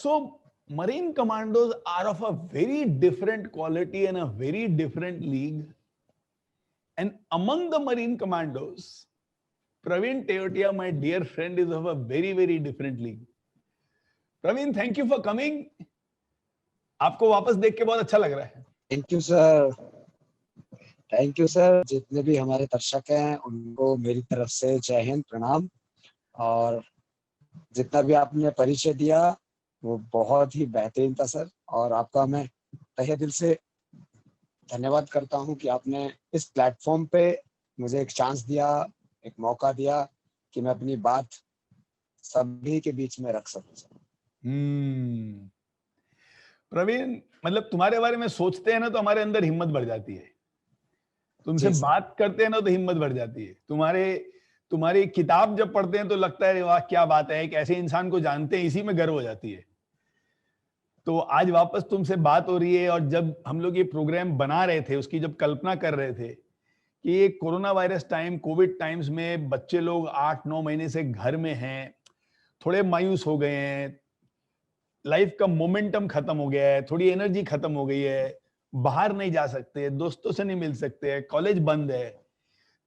So Marine Commandos are of a very different quality and a very different league. And among the Marine Commandos, Praveen Teotia, my dear friend, is of a very, very different league. Praveen, thank you for coming. आपको वापस देख के बहुत अच्छा लग रहा है. Thank you sir. Thank you sir. जितने भी हमारे दर्शक हैं उनको मेरी तरफ से जय हिंद, प्रणाम. और जितना भी आपने परिचय दिया वो बहुत ही बेहतरीन था सर. और आपका मैं तहे दिल से धन्यवाद करता हूं कि आपने इस प्लेटफॉर्म पे मुझे एक चांस दिया, एक मौका दिया कि मैं अपनी बात सभी के बीच में रख सकूं सर. प्रवीण, मतलब तुम्हारे बारे में सोचते हैं ना तो हमारे अंदर हिम्मत बढ़ जाती है. तुमसे बात करते हैं ना तो हिम्मत बढ़ जाती है. तुम्हारी किताब जब पढ़ते हैं तो लगता है वाह क्या बात है, एक ऐसे इंसान को जानते हैं, इसी में गर्व हो जाती है. तो आज वापस तुमसे बात हो रही है. और जब हम लोग ये प्रोग्राम बना रहे थे, उसकी जब कल्पना कर रहे थे कि ये corona virus time, Covid times में बच्चे लोग 8-9 महीने से घर में हैं, थोड़े मायूस हो गए हैं, लाइफ का मोमेंटम खत्म हो गया है, थोड़ी एनर्जी खत्म हो गई है, बाहर नहीं जा सकते, दोस्तों से नहीं मिल सकते, कॉलेज बंद है.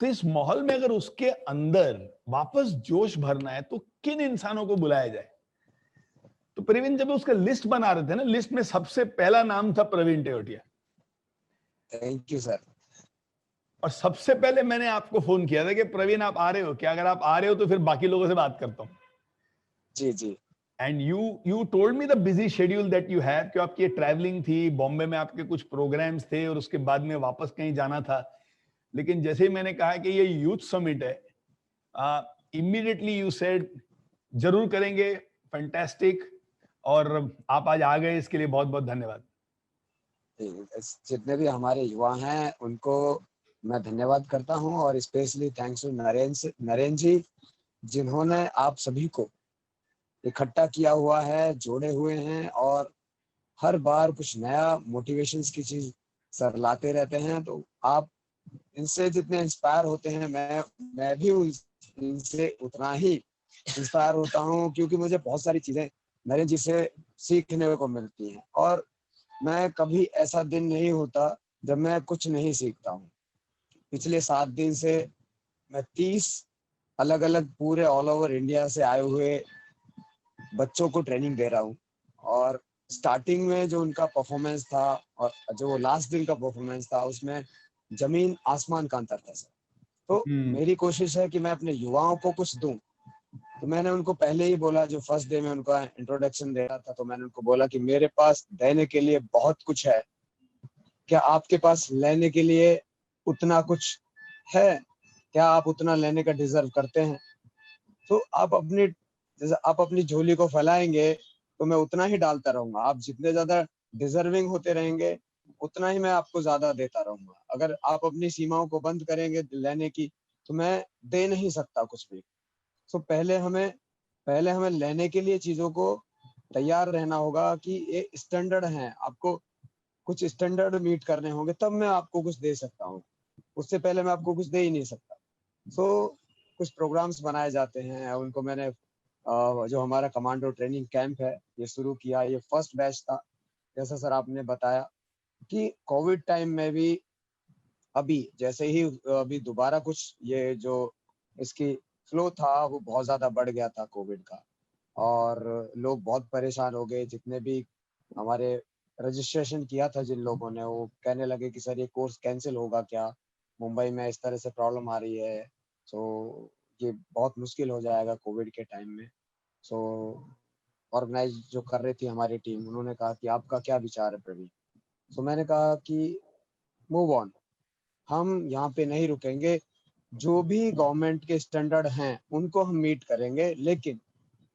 तो इस माहौल में अगर उसके अंदर वापस जोश भरना है तो किन इंसानों को बुलाया जाए? तो प्रवीण, जब उसका लिस्ट बना रहे थे ना, लिस्ट में सबसे पहला नाम था Praveen Tewatia. Thank you sir. और सबसे पहले मैंने आपको फोन किया था कि प्रवीण आप आ रहे हो क्या? अगर आप आ रहे हो तो फिर बाकी लोगों से बात करता हूं. जी. And you told me the busy schedule that you have, कि आपकी ट्रैवलिंग थी, बॉम्बे में आपके कुछ प्रोग्राम्स थे और उसके बाद में वापस कहीं जाना था. लेकिन जैसे ही मैंने कहा कि ये यूथ समिट है, इमीडिएटली यू सेड जरूर करेंगे, फैंटास्टिक. और आप आज आ गए, इसके लिए बहुत बहुत धन्यवाद. जितने भी हमारे युवा हैं उनको मैं धन्यवाद करता हूं. और स्पेशली थैंक्स टू नरेंद्र जी, जिन्होंने आप सभी को इकट्ठा किया हुआ है, जोड़े हुए हैं और हर बार कुछ नया मोटिवेशंस की चीज सर लाते रहते हैं. तो आप इनसे जितने इंस्पायर होते हैं, मैं भी इनसे उतना ही इंस्पायर होता हूं, क्योंकि मुझे बहुत सारी चीजें नरेंद्र जी से सीखने को मिलती हैं. और मैं कभी ऐसा दिन नहीं होता जब मैं कुछ नहीं सीखता हूँ. पिछले 7 दिन से मैं 30 अलग अलग पूरे ऑल ओवर इंडिया से आए हुए बच्चों को ट्रेनिंग दे रहा हूँ. और स्टार्टिंग में जो उनका परफॉर्मेंस था और जो लास्ट दिन का परफॉर्मेंस था, उसमें जमीन आसमान का अंतर था सर. तो मेरी कोशिश है कि मैं अपने युवाओं को कुछ दूं. तो मैंने उनको पहले ही बोला, जो फर्स्ट डे में उनका इंट्रोडक्शन दे रहा था, तो मैंने उनको बोला कि मेरे पास देने के लिए बहुत कुछ है, क्या आपके पास लेने के लिए उतना कुछ है? क्या आप उतना लेने का डिजर्व करते हैं? तो आप अपनी झोली को फैलाएंगे तो मैं उतना ही डालता रहूंगा. आप जितने ज्यादा डिजर्विंग होते रहेंगे उतना ही मैं आपको ज्यादा देता रहूंगा. अगर आप अपनी सीमाओं को बंद करेंगे लेने की, तो मैं दे नहीं सकता कुछ भी. तो पहले हमें लेने के लिए चीजों को तैयार रहना होगा कि ये स्टैंडर्ड है, आपको कुछ स्टैंडर्ड मीट करने होंगे, तब मैं आपको कुछ दे सकता हूँ. उससे पहले मैं आपको कुछ दे ही नहीं सकता. तो कुछ प्रोग्राम्स बनाए जाते हैं. उनको मैंने जो हमारा कमांडो ट्रेनिंग कैंप है ये शुरू किया. ये फर्स्ट बैच था. जैसा सर आपने बताया कि कोविड टाइम में भी अभी जैसे ही अभी दोबारा कुछ ये जो इसकी फ्लो था वो बहुत ज्यादा बढ़ गया था कोविड का. और लोग बहुत परेशान हो गए. जितने भी हमारे रजिस्ट्रेशन किया था जिन लोगों ने, वो कहने लगे कि सर ये कोर्स कैंसिल होगा क्या, मुंबई में इस तरह से प्रॉब्लम आ रही है, तो ये बहुत मुश्किल हो जाएगा कोविड के टाइम में. सो ऑर्गेनाइज जो कर रही थी हमारी टीम, उन्होंने कहा कि आपका क्या विचार है प्रवीण. सो मैंने कहा कि मूव ऑन, हम यहाँ पे नहीं रुकेंगे. जो भी गवर्नमेंट के स्टैंडर्ड हैं उनको हम मीट करेंगे, लेकिन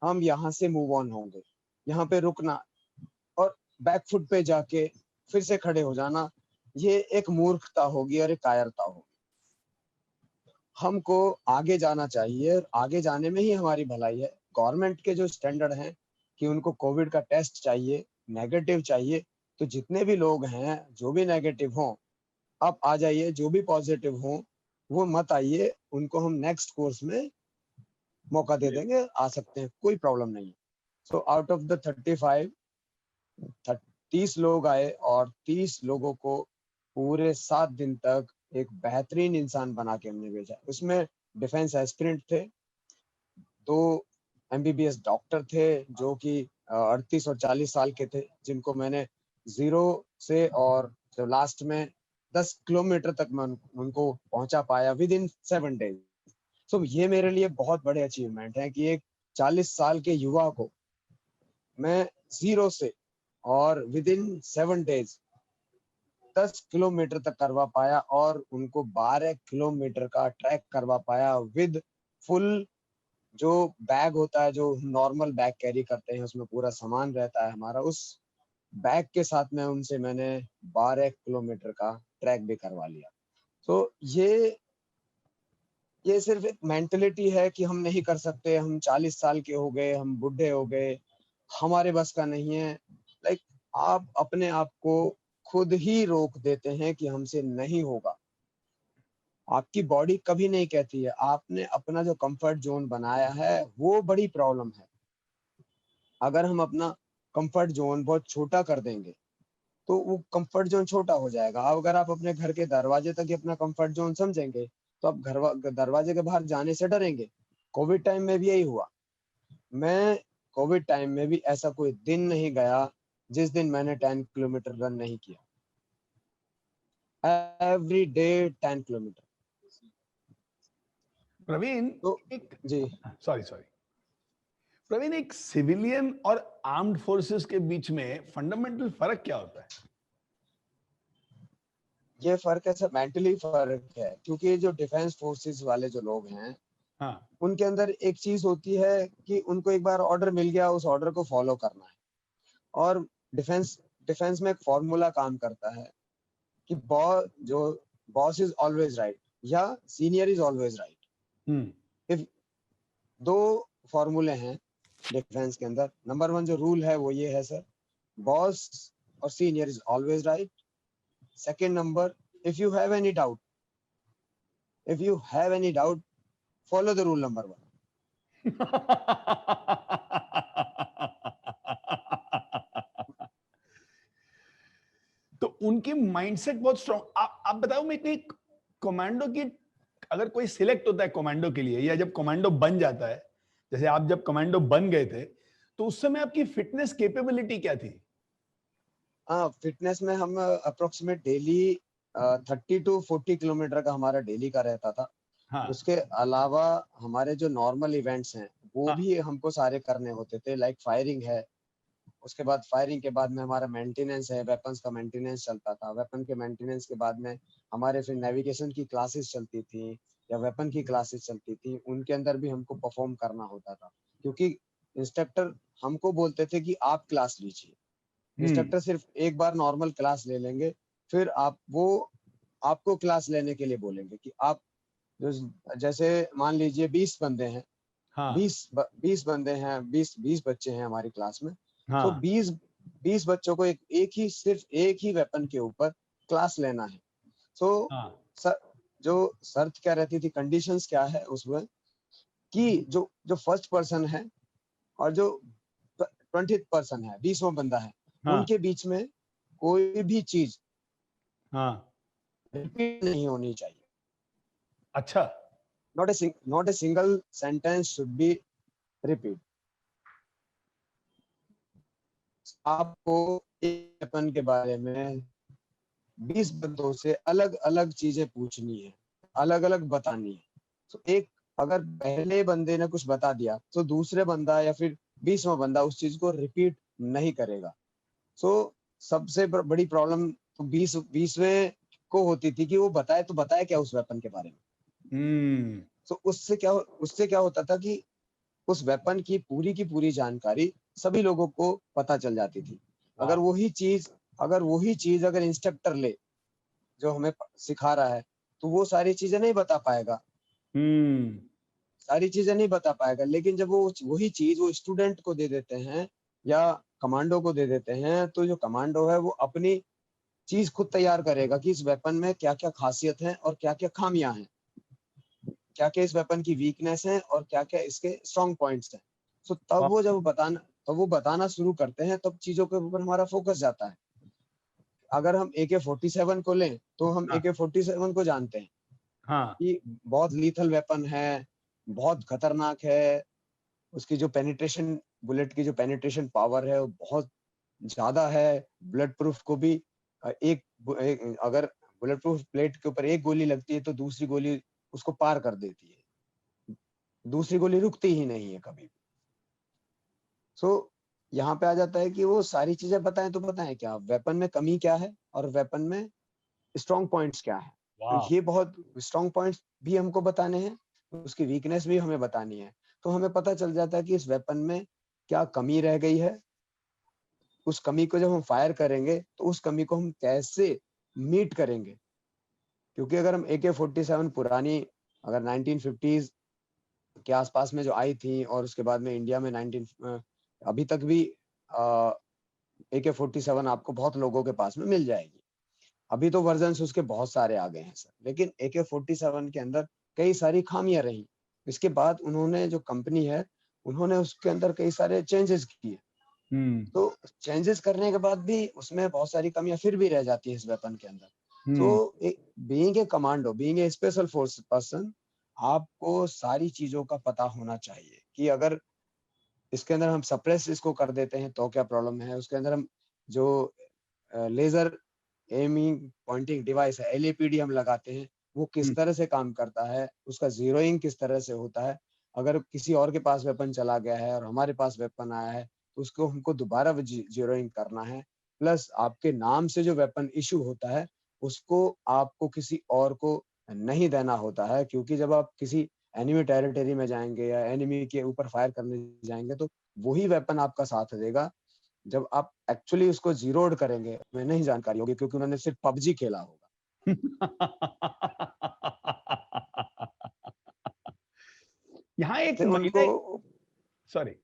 हम यहाँ से मूव ऑन होंगे. यहाँ पे रुकना और बैकफुट पे जाके फिर से खड़े हो जाना, ये एक मूर्खता होगी और एक कायरता होगी. हमको आगे जाना चाहिए और आगे जाने में ही हमारी भलाई है. गवर्नमेंट के जो स्टैंडर्ड हैं कि उनको कोविड का टेस्ट चाहिए, नेगेटिव चाहिए, तो जितने भी लोग हैं जो भी नेगेटिव हों आप आ जाइए, जो भी पॉजिटिव हों वो मत आइए. उनको हम नेक्स्ट कोर्स में मौका दे देंगे, आ सकते हैं, कोई प्रॉब्लम नहीं है. सो आउट ऑफ द 35 30 लोग आए और 30 लोगों को पूरे 7 दिन तक एक बेहतरीन इंसान बना के हमने भेजा। उसमें डिफेंस एस्पिरेंट थे, 2 MBBS डॉक्टर थे जो कि 38 और 40 साल के थे, जिनको मैंने जीरो से और जो लास्ट में 10 किलोमीटर तक मैं उनको पहुंचा पाया विद इन 7 डेज। सो ये मेरे लिए बहुत बड़े अचीवमेंट है कि एक 40 साल के युवा को मैं जीरो से और विद इन 7 डेज 10 किलोमीटर तक करवा पाया और उनको 12 किलोमीटर का ट्रैक करवा पाया विद फुल जो बैग होता है, जो नॉर्मल बैग कैरी करते हैं, उसमें पूरा सामान रहता है हमारा, उस बैग के साथ में उनसे मैंने 12 किलोमीटर का ट्रैक भी करवा लिया। तो ये सिर्फ एक मेंटलिटी है कि हम नहीं कर सकते, हम 40 साल के हो गए, हम बूढ़े हो गए, हमारे बस का नहीं है। लाइक आप अपने आप को खुद ही रोक देते हैं कि हमसे नहीं होगा। आपकी बॉडी कभी नहीं कहती है, आपने अपना जो कंफर्ट जोन बनाया है वो बड़ी प्रॉब्लम है। अगर हम अपना कंफर्ट जोन बहुत छोटा कर देंगे तो वो कंफर्ट जोन छोटा हो जाएगा। अब अगर आप अपने घर के दरवाजे तक ही अपना कंफर्ट जोन समझेंगे तो आप दरवाजे के बाहर जाने से डरेंगे। कोविड टाइम में भी यही हुआ। मैं कोविड टाइम में भी ऐसा कोई दिन नहीं गया जिस दिन मैंने 10 किलोमीटर रन नहीं किया। Every day 10 kilometre. प्रवीण, तो एक जी, सॉरी सॉरी प्रवीण, एक सिविलियन और आर्म्ड फोर्सेस के बीच में फंडामेंटल फर्क क्या होता है? ये फर्क ऐसा मेंटली फर्क है, क्योंकि जो डिफेंस फोर्सेस वाले जो लोग हैं हाँ, उनके अंदर एक चीज होती है कि उनको एक बार ऑर्डर मिल गया, उस ऑर्डर को फॉलो करना है। और डिफेंस डिफेंस में एक फॉर्मूला काम करता है कि बॉस इज ऑलवेज राइट या senior is always right. If 2 फॉर्मूले हैं डिफेंस के अंदर। नंबर 1 जो रूल है वो ये है सर, बॉस और senior is always right. Second number, if you have any doubt follow the rule number 1। तो उनकी माइंडसेट बहुत स्ट्रांग। आप बताओ मेरे को, एक कमांडो की, अगर कोई सिलेक्ट होता है कमांडो के लिए या जब कमांडो बन जाता है, जैसे आप जब कमांडो बन गए थे, तो उस समय आपकी फिटनेस कैपेबिलिटी क्या थी? हाँ, फिटनेस में हम अप्रोक्सीमेट डेली 30 to 40 किलोमीटर का हमारा डेली का रहता था। हाँ, उसके अलावा हमारे जो नॉर्मल इवेंट्स हैं वो हाँ, भी हमको सारे करने होते थे। लाइक फायरिंग है, उसके बाद फायरिंग के बाद में हमारा मेंटेनेंस है, वेपन्स का मेंटेनेंस चलता था। वेपन के मेंटेनेंस के बाद में हमारे फिर नेविगेशन की क्लासेस चलती थी या वेपन की क्लासेस चलती थी, उनके अंदर भी हमको परफॉर्म करना होता था। क्योंकि इंस्ट्रक्टर हमको बोलते थे कि आप क्लास लीजिए। हम्म, इंस्ट्रक्टर सिर्फ एक बार नॉर्मल क्लास ले लेंगे, फिर आपको क्लास लेने के लिए बोलेंगे कि आप जो, जैसे मान लीजिए 20 बंदे हैं, हाँ, 20 बंदे हैं, 20 बच्चे हैं हमारी क्लास में। तो हाँ, 20 बच्चों को सिर्फ एक ही वेपन के ऊपर क्लास लेना है। सो हाँ, सर, जो शर्त क्या रहती थी, कंडीशंस क्या है उसमें कि जो जो फर्स्ट पर्सन है और जो 20th पर्सन है, 20वां बंदा है, हाँ, उनके बीच में कोई भी चीज हाँ, रिपीट नहीं होनी चाहिए। अच्छा, not a single sentence should be repeat. आपको एक वेपन के बारे में 20 बंदों से अलग अलग चीजें पूछनी है, अलग अलग बतानी है। तो एक अगर पहले बंदे ने कुछ बता दिया तो दूसरे बंदा या फिर 20वां बंदा उस चीज को रिपीट नहीं करेगा। सो सबसे बड़ी प्रॉब्लम तो 20वें को होती थी कि वो बताए क्या उस वेपन के बारे में। हम्म, तो उससे क्या होता था कि उस वेपन की पूरी जानकारी सभी लोगों को पता चल जाती थी। वाह, अगर वही चीज अगर इंस्ट्रक्टर ले जो हमें सिखा रहा है, तो वो सारी चीजें नहीं बता पाएगा, हम्म, लेकिन जब वो वही चीज वो स्टूडेंट को दे देते हैं या कमांडो को दे देते हैं, तो जो कमांडो है वो अपनी चीज खुद तैयार करेगा कि इस वेपन में क्या क्या खासियत है और क्या क्या खामियां हैं, क्या क्या इस वेपन की वीकनेस है और क्या क्या इसके स्ट्रॉन्ग पॉइंट्स हैं। सो तब वाह, वो तो वो बताना शुरू करते हैं, तब चीजों के ऊपर हमारा फोकस जाता है। अगर हम AK-47 को लें तो हम हाँ AK-47 को जानते हैं हाँ कि बहुत लीथल वेपन है, बहुत खतरनाक है, उसकी जो पेनिट्रेशन, बुलेट की जो पेनिट्रेशन पावर है वो बहुत ज्यादा है। बुलेट प्रूफ को भी अगर बुलेट प्रूफ प्लेट के ऊपर एक गोली लगती है तो दूसरी गोली उसको पार कर देती है, दूसरी गोली रुकती ही नहीं है कभी भी। सो यहाँ पे आ जाता है कि वो सारी चीजें बताएं तो बताएं क्या, वेपन में कमी क्या है और वेपन में स्ट्रॉन्ग पॉइंट्स क्या है। तो वाह ये बहुत स्ट्रॉन्ग पॉइंट्स भी हमको बताने हैं, उसकी वीकनेस भी हमें बतानी है। तो हमें पता चल जाता है कि इस वेपन में क्या कमी रह गई है। उस कमी को जब हम फायर करेंगे तो उस कमी को हम कैसे मीट करेंगे। क्योंकि अगर हम AK-47 पुरानी, अगर 1950s के आसपास में जो आई थी और उसके बाद में इंडिया में अभी तक भी AK-47 आपको बहुत लोगों के पास में मिल जाएगी। अभी तो वर्जन्स उसके बहुत सारे आ गए हैं सर, लेकिन AK-47 के अंदर कई सारी खामियां रही। इसके बाद उन्होंने, जो कंपनी है, उन्होंने उसके अंदर कई सारे चेंजेस किए। हम्म तो चेंजेस करने के बाद भी उसमें बहुत सारी कमियां फिर भी रह जाती है इस वेपन के अंदर। So hmm being a commando, being a special force person, आपको सारी चीजों का पता होना चाहिए कि अगर इसके अंदर हम सप्रेस इसको कर देते हैं तो क्या प्रॉब्लम है। उसके अंदर हम जो लेजर एमिंग पॉइंटिंग डिवाइस है, LAPD हम लगाते हैं, वो किस हम्म तरह से काम करता है, उसका जीरोइंग किस तरह से होता है। अगर किसी और के पास वेपन चला गया है और हमारे पास वेपन आया है तो उसको हमको दोबारा जीरोइंग करना है। प्लस आपके नाम से जो वेपन इशू होता है उसको आपको किसी और को नहीं देना होता है, क्योंकि जब आप किसी एनिमी टेरिटरी में जाएंगे या एनिमी के ऊपर फायर करने जाएंगे तो वही वेपन आपका साथ देगा। जब आप एक्चुअली उसको ज़ीरोड करेंगे, हमें नहीं जानकारी होगी क्योंकि उन्होंने सिर्फ पबजी खेला होगा। यहाँ एक फिर महिला, उनको, सॉरी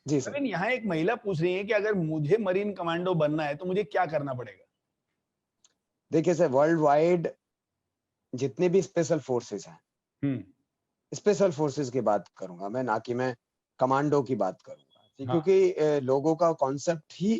जी सर। प्रवीण, यहाँ एक महिला पूछ रही है कि अगर मुझे मरीन कमांडो बनना है तो मुझे क्या करना पड़ेगा? देखिए सर, वर्ल्ड वाइड जितने भी स्पेशल फोर्सेस हैं, हम्म स्पेशल फोर्सेस की बात करूँगा मैं, ना कि मैं कमांडो की बात करूँगा। हाँ क्योंकि लोगों का कॉन्सेप्ट ही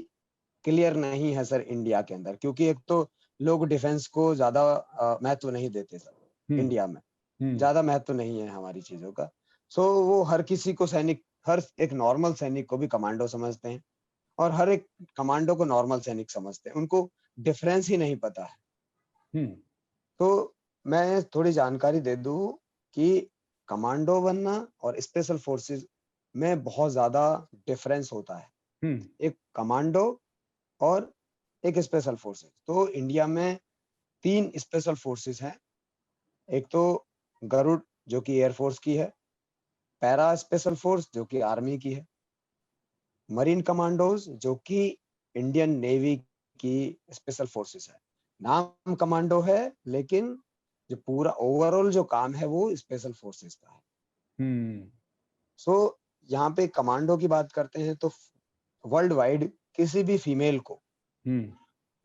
क्लियर नहीं है सर इंडिया के अंदर। क्योंकि एक तो लोग डिफेंस को ज़्यादा महत्व नहीं देते सर, हम्म इंडिया में। हम्म ज़्यादा महत्व नहीं है हमारी चीज़ों का। सो वो हर किसी को सैनिक, हर एक नॉर्मल सैनिक को भी कमांडो समझते हैं और हर एक कमांडो को नॉर्मल सैनिक समझते हैं। उनको डिफरेंस ही नहीं पता है। हम्म तो मैं थोड़ी जानकारी दे दूँ कि कमांडो बनना और स्पेशल फोर्सेस में बहुत ज़्यादा डिफरेंस होता है। हम्म एक कमांडो और एक स्पेशल फोर्सेस। तो इंडिया में 3 स्पेशल फोर्सेस हैं। एक तो गरुड़ जो कि एयर फोर्स की है, पैरा स्पेशल फोर्स जो कि आर्मी की है, मरीन कमांडोज जो कि इंडियन नेवी की स्पेशल फोर्सेस है। नाम कमांडो है लेकिन जो पूरा ओवरऑल जो काम है वो स्पेशल फोर्सेस का है। हम्म सो यहाँ पे कमांडो की बात करते हैं तो वर्ल्ड वाइड किसी भी फीमेल को हम्म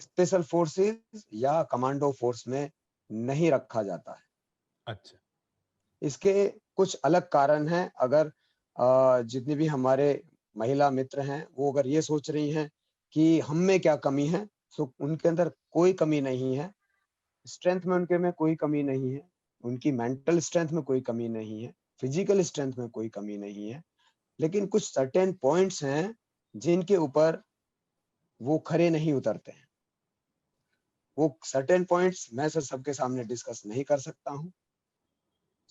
स्पेशल फोर्सेस या कमांडो फोर्स में नहीं रखा जाता है। अच्छा इसके कुछ अलग कारण हैं। अगर जितने भी हमारे महिला मित्र हैं वो अगर ये सोच रही हैं कि हम में क्या कमी है, तो उनके अंदर कोई कमी नहीं है। स्ट्रेंथ में उनके में कोई कमी नहीं है, उनकी मेंटल स्ट्रेंथ में कोई कमी नहीं है, फिजिकल स्ट्रेंथ में कोई कमी नहीं है। लेकिन कुछ सर्टेन पॉइंट्स हैं जिनके ऊपर वो खरे नहीं उतरते हैं। वो सर्टेन पॉइंट्स मैं सर सबके सामने डिस्कस नहीं कर सकता हूँ।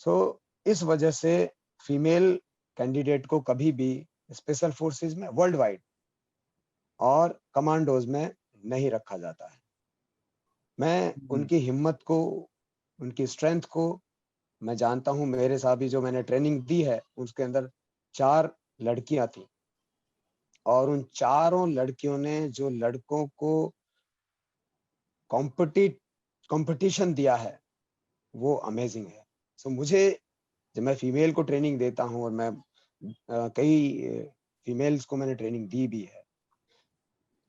सो इस वजह से फीमेल कैंडिडेट को कभी भी स्पेशल फोर्सेस में वर्ल्ड वाइड और कमांडोज में नहीं रखा जाता है। मैं हम्म उनकी हिम्मत को, उनकी स्ट्रेंथ को मैं जानता हूँ। मेरे साथ भी जो मैंने ट्रेनिंग दी है उसके अंदर 4 लड़कियां थी और उन चारों लड़कियों ने जो लड़कों को कंपटीशन दिया है वो अमेजिंग है। सो मुझे, जब मैं फीमेल को ट्रेनिंग देता हूँ और मैं कई फीमेल्स को मैंने ट्रेनिंग दी भी है,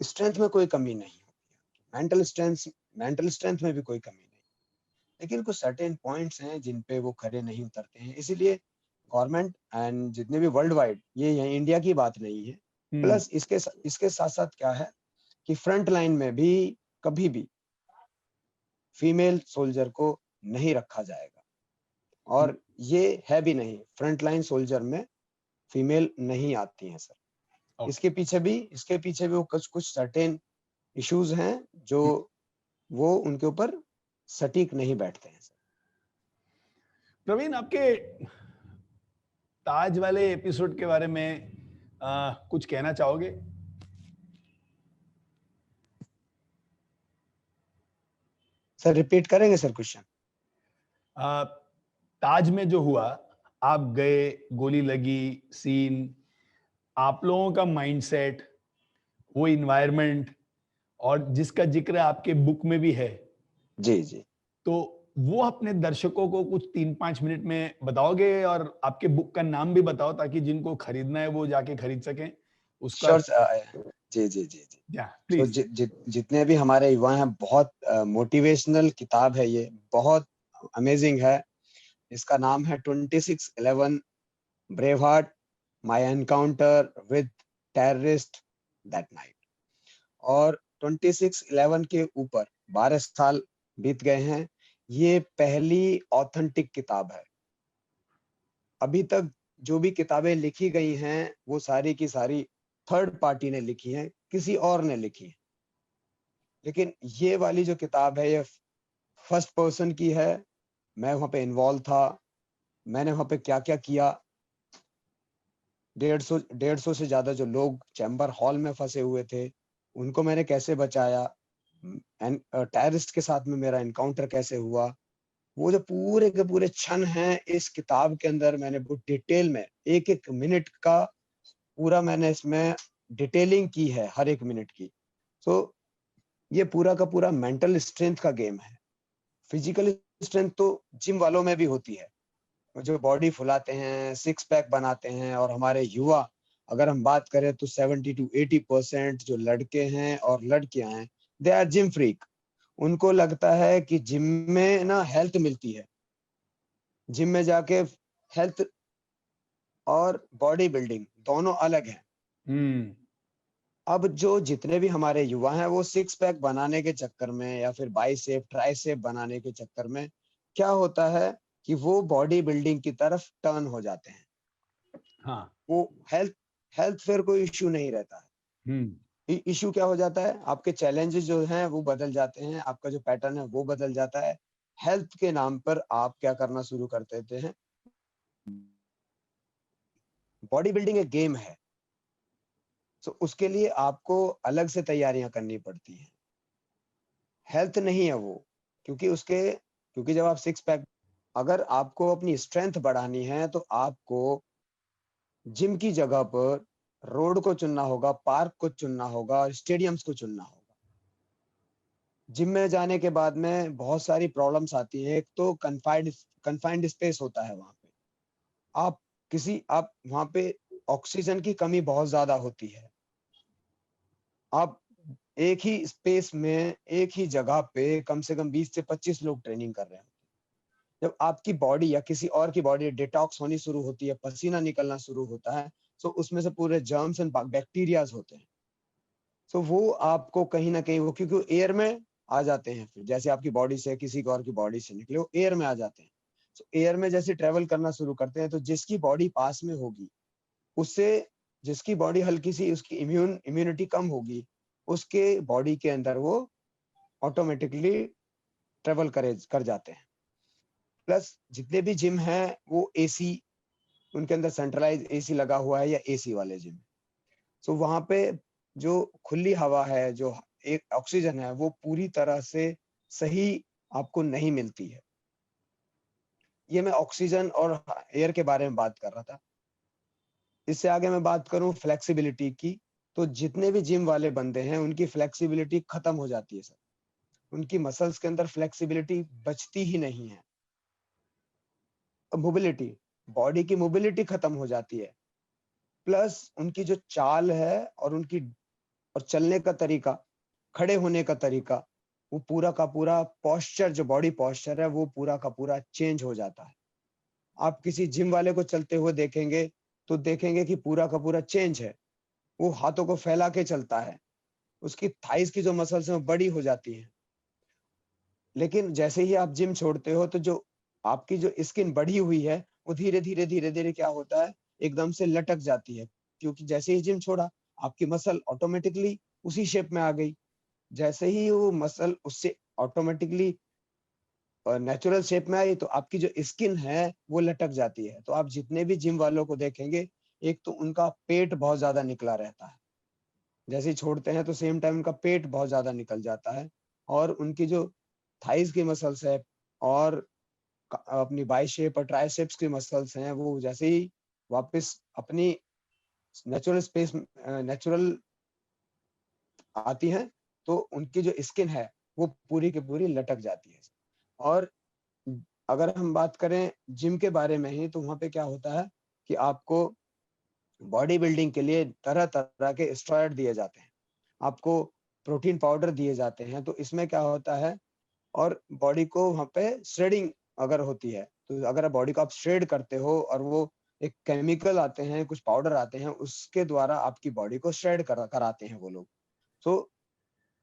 स्ट्रेंथ में कोई कमी नहीं होती, मेंटल स्ट्रेंथ में भी कोई कमी नहीं। लेकिन कुछ सर्टेन पॉइंट्स हैं जिन पे वो खरे नहीं उतरते हैं। इसीलिए गवर्नमेंट एंड जितने भी वर्ल्ड वाइड, ये यहाँ इंडिया की बात नहीं है। प्लस इसके साथ साथ क्या है कि फ्रंट लाइन में भी कभी भी फीमेल सोल्जर को नहीं रखा जाएगा, और ये है भी नहीं, फ्रंट लाइन सोल्जर में फीमेल नहीं आती हैं सर। इसके पीछे भी वो कुछ सर्टेन इश्यूज हैं जो वो उनके ऊपर सटीक नहीं बैठते हैं सर। प्रवीण, आपके ताज वाले एपिसोड के बारे में कुछ कहना चाहोगे? सर रिपीट करेंगे सर क्वेश्चन? ताज में जो हुआ, आप गए, गोली लगी, सीन, आप लोगों का माइंडसेट, वो इन्वायरमेंट, और जिसका जिक्र आपके बुक में भी है, जी जी, तो वो अपने दर्शकों को कुछ 3-5 मिनट में बताओगे, और आपके बुक का नाम भी बताओ ताकि जिनको खरीदना है वो जाके खरीद सकें उसका। श्योर। जी जी जी जी। या तो प्लीज। जितने भी हमारे युवा हैं, बहुत मोटिवेशनल किताब है ये, बहुत अमेजिंग है। इसका नाम है 2611 Braveheart, my encounter with terrorist that night. और 2611 के ऊपर 12 साल बीत गए हैं। ये पहली ऑथेंटिक किताब है। अभी तक जो भी किताबें लिखी गई हैं वो सारी की सारी थर्ड पार्टी ने लिखी हैं, किसी और ने लिखी है। लेकिन ये वाली जो किताब है ये फर्स्ट पर्सन की है। मैं वहां पे इन्वॉल्व था, मैंने वहां पे क्या क्या किया। 150 से ज्यादा जो लोग चैम्बर हॉल में फंसे हुए थे उनको मैंने कैसे बचाया, टेररिस्ट के साथ में मेरा एनकाउंटर कैसे हुआ, वो जो पूरे के पूरे क्षण हैं इस किताब के अंदर, मैंने बहुत डिटेल में एक एक मिनट का पूरा मैंने इसमें डिटेलिंग की है, हर एक मिनट की। तो ये पूरा का पूरा मेंटल स्ट्रेंथ का गेम है। फिजिकल स्ट्रेंथ तो जिम वालों में भी होती है, जो बॉडी फुलाते हैं, सिक्स पैक बनाते हैं। और हमारे युवा, अगर हम बात करें तो 70 to 80% जो लड़के हैं और लड़कियां हैं, दे आर जिम फ्रीक। उनको लगता है कि जिम में ना हेल्थ मिलती है, जिम में जाके हेल्थ और बॉडी बिल्डिंग दोनों अलग है। अब जो जितने भी हमारे युवा हैं वो सिक्स पैक बनाने के चक्कर में या फिर बाइसेप ट्राइसेप बनाने के चक्कर में क्या होता है कि वो बॉडी बिल्डिंग की तरफ टर्न हो जाते हैं। हाँ। वो हेल्थ हेल्थ फिर कोई इश्यू नहीं रहता है। इश्यू क्या हो जाता है, आपके चैलेंजेस जो हैं वो बदल जाते हैं, आपका जो पैटर्न है वो बदल जाता है। हेल्थ के नाम पर आप क्या करना शुरू कर देते हैं। बॉडी बिल्डिंग एक गेम है, तो उसके लिए आपको अलग से तैयारियां करनी पड़ती हैं। हेल्थ नहीं है वो, क्योंकि जब आप सिक्स पैक, अगर आपको अपनी स्ट्रेंथ बढ़ानी है तो आपको जिम की जगह पर रोड को चुनना होगा, पार्क को चुनना होगा और स्टेडियम्स को चुनना होगा। जिम में जाने के बाद में बहुत सारी प्रॉब्लम्स आती है। एक तो कन्फाइंड स्पेस होता है वहां पे, आप वहां पे ऑक्सीजन की कमी बहुत ज्यादा होती है। आप एक ही स्पेस में एक ही जगह पे कम से कम 20 से 25 लोग ट्रेनिंग कर रहे हैं। जब आपकी बॉडी या किसी और की बॉडी डिटॉक्स होनी शुरू होती है, पसीना निकलना शुरू होता है, तो उसमें से पूरे जर्म्स एंड बैक्टीरियाज होते हैं। तो वो आपको कहीं ना कहीं, वो क्योंकि एयर में आ जाते हैं, फिर जैसे आपकी बॉडी से किसी और की बॉडी से निकले वो एयर में आ जाते हैं। तो एयर में जैसे ट्रेवल करना शुरू करते हैं तो जिसकी बॉडी पास में होगी उससे, जिसकी बॉडी हल्की सी उसकी इम्यूनिटी कम होगी, उसके बॉडी के अंदर वो ऑटोमेटिकली ट्रेवल कर जाते हैं। प्लस जितने भी जिम हैं वो एसी, उनके अंदर सेंट्रलाइज एसी लगा हुआ है या एसी वाले जिम। तो वहां पे जो खुली हवा है, जो एक ऑक्सीजन है, वो पूरी तरह से सही आपको नहीं मिलती है। ये मैं ऑक्सीजन और एयर के बारे में बात कर रहा था। इससे आगे मैं बात करूं फ्लेक्सिबिलिटी की, तो जितने भी जिम वाले बंदे हैं उनकी फ्लेक्सिबिलिटी खत्म हो जाती है सर। उनकी मसल्स के अंदर फ्लेक्सिबिलिटी बचती ही नहीं है। मोबिलिटी, बॉडी की मोबिलिटी खत्म हो जाती है। प्लस उनकी जो चाल है और चलने का तरीका, खड़े होने का तरीका, वो पूरा का पूरा पॉस्चर, जो बॉडी पॉस्चर है वो पूरा का पूरा चेंज हो जाता है। आप किसी जिम वाले को चलते हुए देखेंगे तो देखेंगे कि पूरा का पूरा चेंज है। वो हाथों को फैला के चलता है, उसकी थाइस की जो मसल्स हैं वो बड़ी हो जाती हैं। लेकिन जैसे ही आप जिम छोड़ते हो तो जो आपकी जो स्किन बढ़ी हुई है वो धीरे-धीरे क्या होता है, एकदम से लटक जाती है। क्योंकि जैसे ही जिम छोड़ा, आपकी मसल ऑटोमेटिकली उसी शेप में आ गई। जैसे ही वो मसल उससे ऑटोमेटिकली नेचुरल शेप में आई तो आपकी जो स्किन है वो लटक जाती है। तो आप जितने भी जिम वालों को देखेंगे, एक तो उनका पेट बहुत ज़्यादा निकला रहता है। जैसे ही छोड़ते हैं तो सेम टाइम उनका पेट बहुत ज़्यादा निकल जाता है और उनकी जो थाइज़ की मसल्स है और अपनी बाइसेप और ट्राइसेप्स की मसल्स हैं, वो जैसे ही वापस अपनी नेचुरल आती हैं, तो उनकी जो स्किन है, वो पूरी की पूरी लटक जाती है। और अगर हम बात करें जिम के बारे में ही, तो वहाँ पे क्या होता है कि आपको बॉडी बिल्डिंग के लिए तरह-तरह के स्टेरॉइड दिए जाते हैं। आपको प्रोटीन पाउडर दिए जाते हैं, तो इसमें क्या होता है और बॉडी को वहाँ पे श्रेडिंग अगर होती है, तो अगर बॉडी को आप श्रेड करते हो और वो एक केमिकल आते हैं, कुछ पाउडर आते हैं, उसके द्वारा आपकी बॉडी को श्रेड कराते हैं वो लोग। तो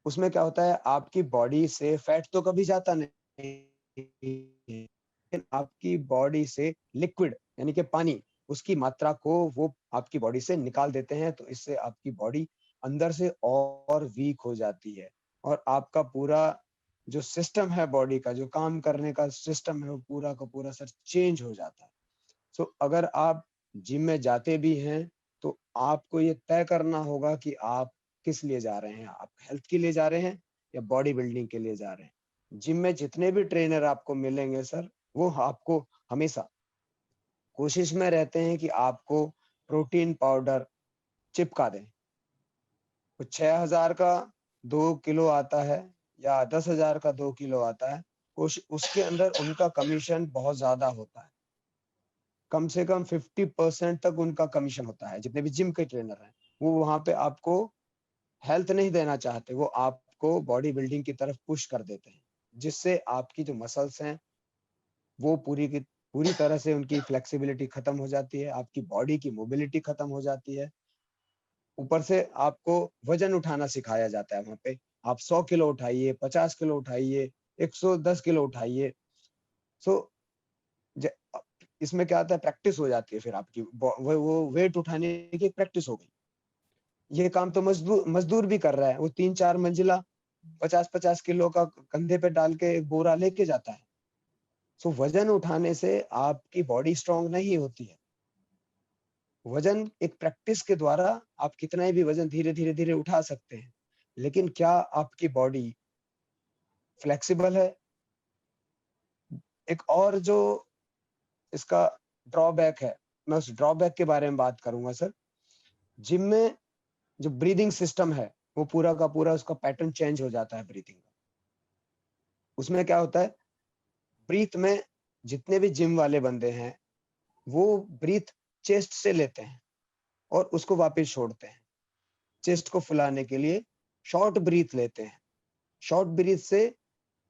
उसमें क्या होता है, आपकी बॉडी से फैट तो कभी जाता नहीं, लेकिन आपकी बॉडी से लिक्विड यानी कि पानी, उसकी मात्रा को वो आपकी बॉडी से निकाल देते हैं, तो इससे आपकी बॉडी अंदर से और वीक हो जाती है और आपका पूरा जो सिस्टम है बॉडी का, जो काम करने का सिस्टम है, वो पूरा का पूरा सर चेंज हो जाता है। सो अगर आप जिम में जाते भी हैं, तो आपको ये तय करना होगा कि आप किस लिए जा रहे हैं? आप हेल्थ के लिए जा रहे हैं या बॉडी बिल्डिंग के लिए जा रहे हैं? जिम में जितने भी ट्रेनर आपको मिलेंगे सर, वो आपको हमेशा कोशिश में रहते हैं कि आपको प्रोटीन पाउडर चिपका दें। वो 6,000 का 2 किलो आता है या 10,000 का 2 किलो आता है, उस उसके अंदर उनका कमीशन बहुत ज़्यादा होता है। कम से कम 50% तक उनका कमीशन होता है, जितने भी जिम के ट्रेनर हैं। वो वहाँ पे आपको हेल्थ नहीं देना चाहते, वो आपको बॉडी बिल्डिंग की तरफ पुश कर देते हैं, जिससे आपकी जो मसल्स हैं, वो पूरी की पूरी तरह से उनकी फ्लेक्सिबिलिटी खत्म हो जाती है, आपकी बॉडी की मोबिलिटी खत्म हो जाती है। ऊपर से आपको वज़न उठाना सिखाया जाता है वहाँ पे। आप 100 किलो उठाइए, 50 किलो उठाइए, 110 किलो उठाइए। सो ज अ, इसमें क्या होता है प्रैक्टिस हो जाती है फिर आपकी वो वेट उठाने की प्रैक्टिस हो गई। ये काम तो मज़दूर भी कर रहा है। वो 3-4 मंजिला 50-50 किलो का कंधे पे डाल के एक बोरा लेके जाता है। सो वज़न उठाने से आपकी बॉडी स्ट्रॉन्ग नहीं होती है। वज़न एक प्रैक्टिस के द्वारा आप कितना भी वज़न धीरे-धीरे उठा सकते हैं। लेकिन क्या आपकी बॉडी फ्लेक्सिबल है? एक और जो इसका ड्रॉबैक है, मैं उस ड्रॉबैक के बारे में बात करूँगा सर। जिम में जो ब्रीथिंग सिस्टम है, वो पूरा का पूरा उसका पैटर्न चेंज हो जाता है ब्रीथिंग का। उसमें क्या होता है, ब्रीथ में जितने भी जिम वाले बंदे हैं, वो ब्रीथ चेस्ट से लेते हैं और उसको वापस छोड़ते हैं। चेस्ट को फुलाने के लिए शॉर्ट ब्रीथ लेते हैं। शॉर्ट ब्रीथ से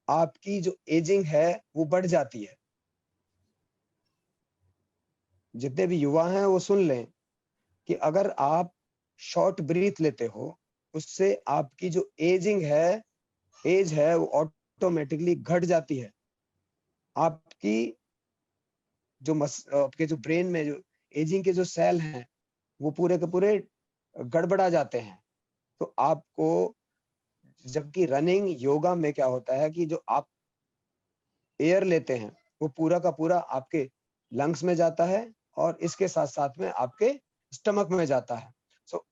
आपकी जो एजिंग है, वो बढ़ जाती है। जितने भी युवा हैं, वो सुन लें कि अगर आप शॉर्ट ब्रीथ लेते हो, उससे आपकी जो एज है वो ऑटोमेटिकली घट जाती है। आपकी आपके जो ब्रेन में जो एजिंग के जो सेल हैं, वो पूरे के पूरे गड़बड़ा जाते हैं। तो आपको जबकि रनिंग, योगा में क्या होता है कि जो आप एयर लेते हैं, वो पूरा का पूरा आपके लंग्स में जाता है और इसके साथ-साथ में आपके स्टमक में जाता है। सो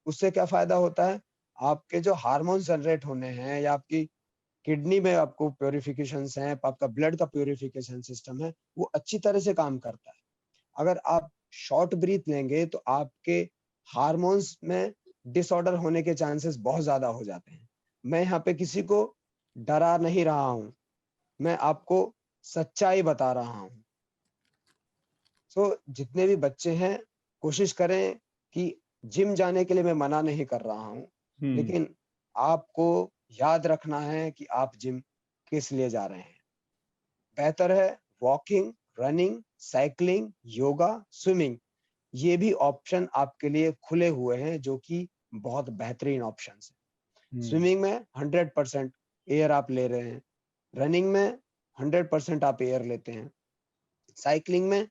उससे क्या फ़ायदा होता है, आपके जो हार्मोन्स जनरेट होने हैं या आपकी किडनी में आपको प्यूरिफिकेशंस हैं, आपका ब्लड का प्यूरिफिकेशन सिस्टम है, वो अच्छी तरह से काम करता है। अगर आप शॉर्ट ब्रीथ लेंगे तो आपके हार्मोन्स में डिसऑर्डर होने के चांसेस बहुत ज़्यादा हो जाते हैं। मैं यहाँ पे किसी को डरा नहीं रहा हूँ, मैं आपको सच्चाई बता रहा हूँ। जितने भी बच्चे हैं, कोशिश करें कि जिम जाने के लिए मैं मना नहीं कर रहा हूँ, हम्म। लेकिन आपको याद रखना है कि आप जिम किस लिए जा रहे हैं। बेहतर है walking, running, cycling, yoga, swimming, ये भी ऑप्शन आपके लिए खुले हुए हैं, जो कि बहुत बेहतरीन ऑप्शन है। स्विमिंग में 100% एयर आप ले रहे हैं, रनिंग में 100% आप एयर लेते हैं, साइकिलिंग में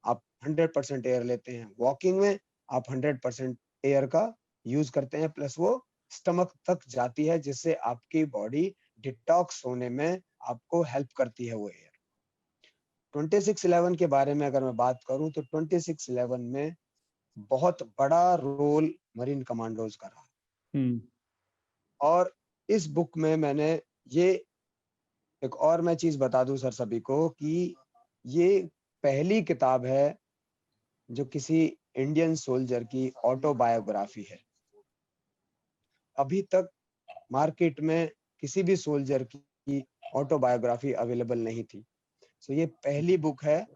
आप 100% एयर लेते हैं, वॉकिंग में आप 100% एयर का यूज करते हैं, प्लस वो स्टमक तक जाती है, जिससे आपकी बॉडी डिटॉक्स होने में आपको हेल्प करती है वो एयर। 2611 के बारे में अगर मैं बात करूं तो 2611 में बहुत बड़ा रोल मरीन कमांडोज का रहा। और इस बुक में मैंने ये एक और मैं चीज बता दूं सर सभी को कि ये पहली किताब है जो किसी इंडियन सोल्जर की ऑटोबायोग्राफी है। अभी तक मार्केट में किसी भी सोल्जर की ऑटोबायोग्राफी अवेलेबल नहीं थी। सो ये पहली बुक है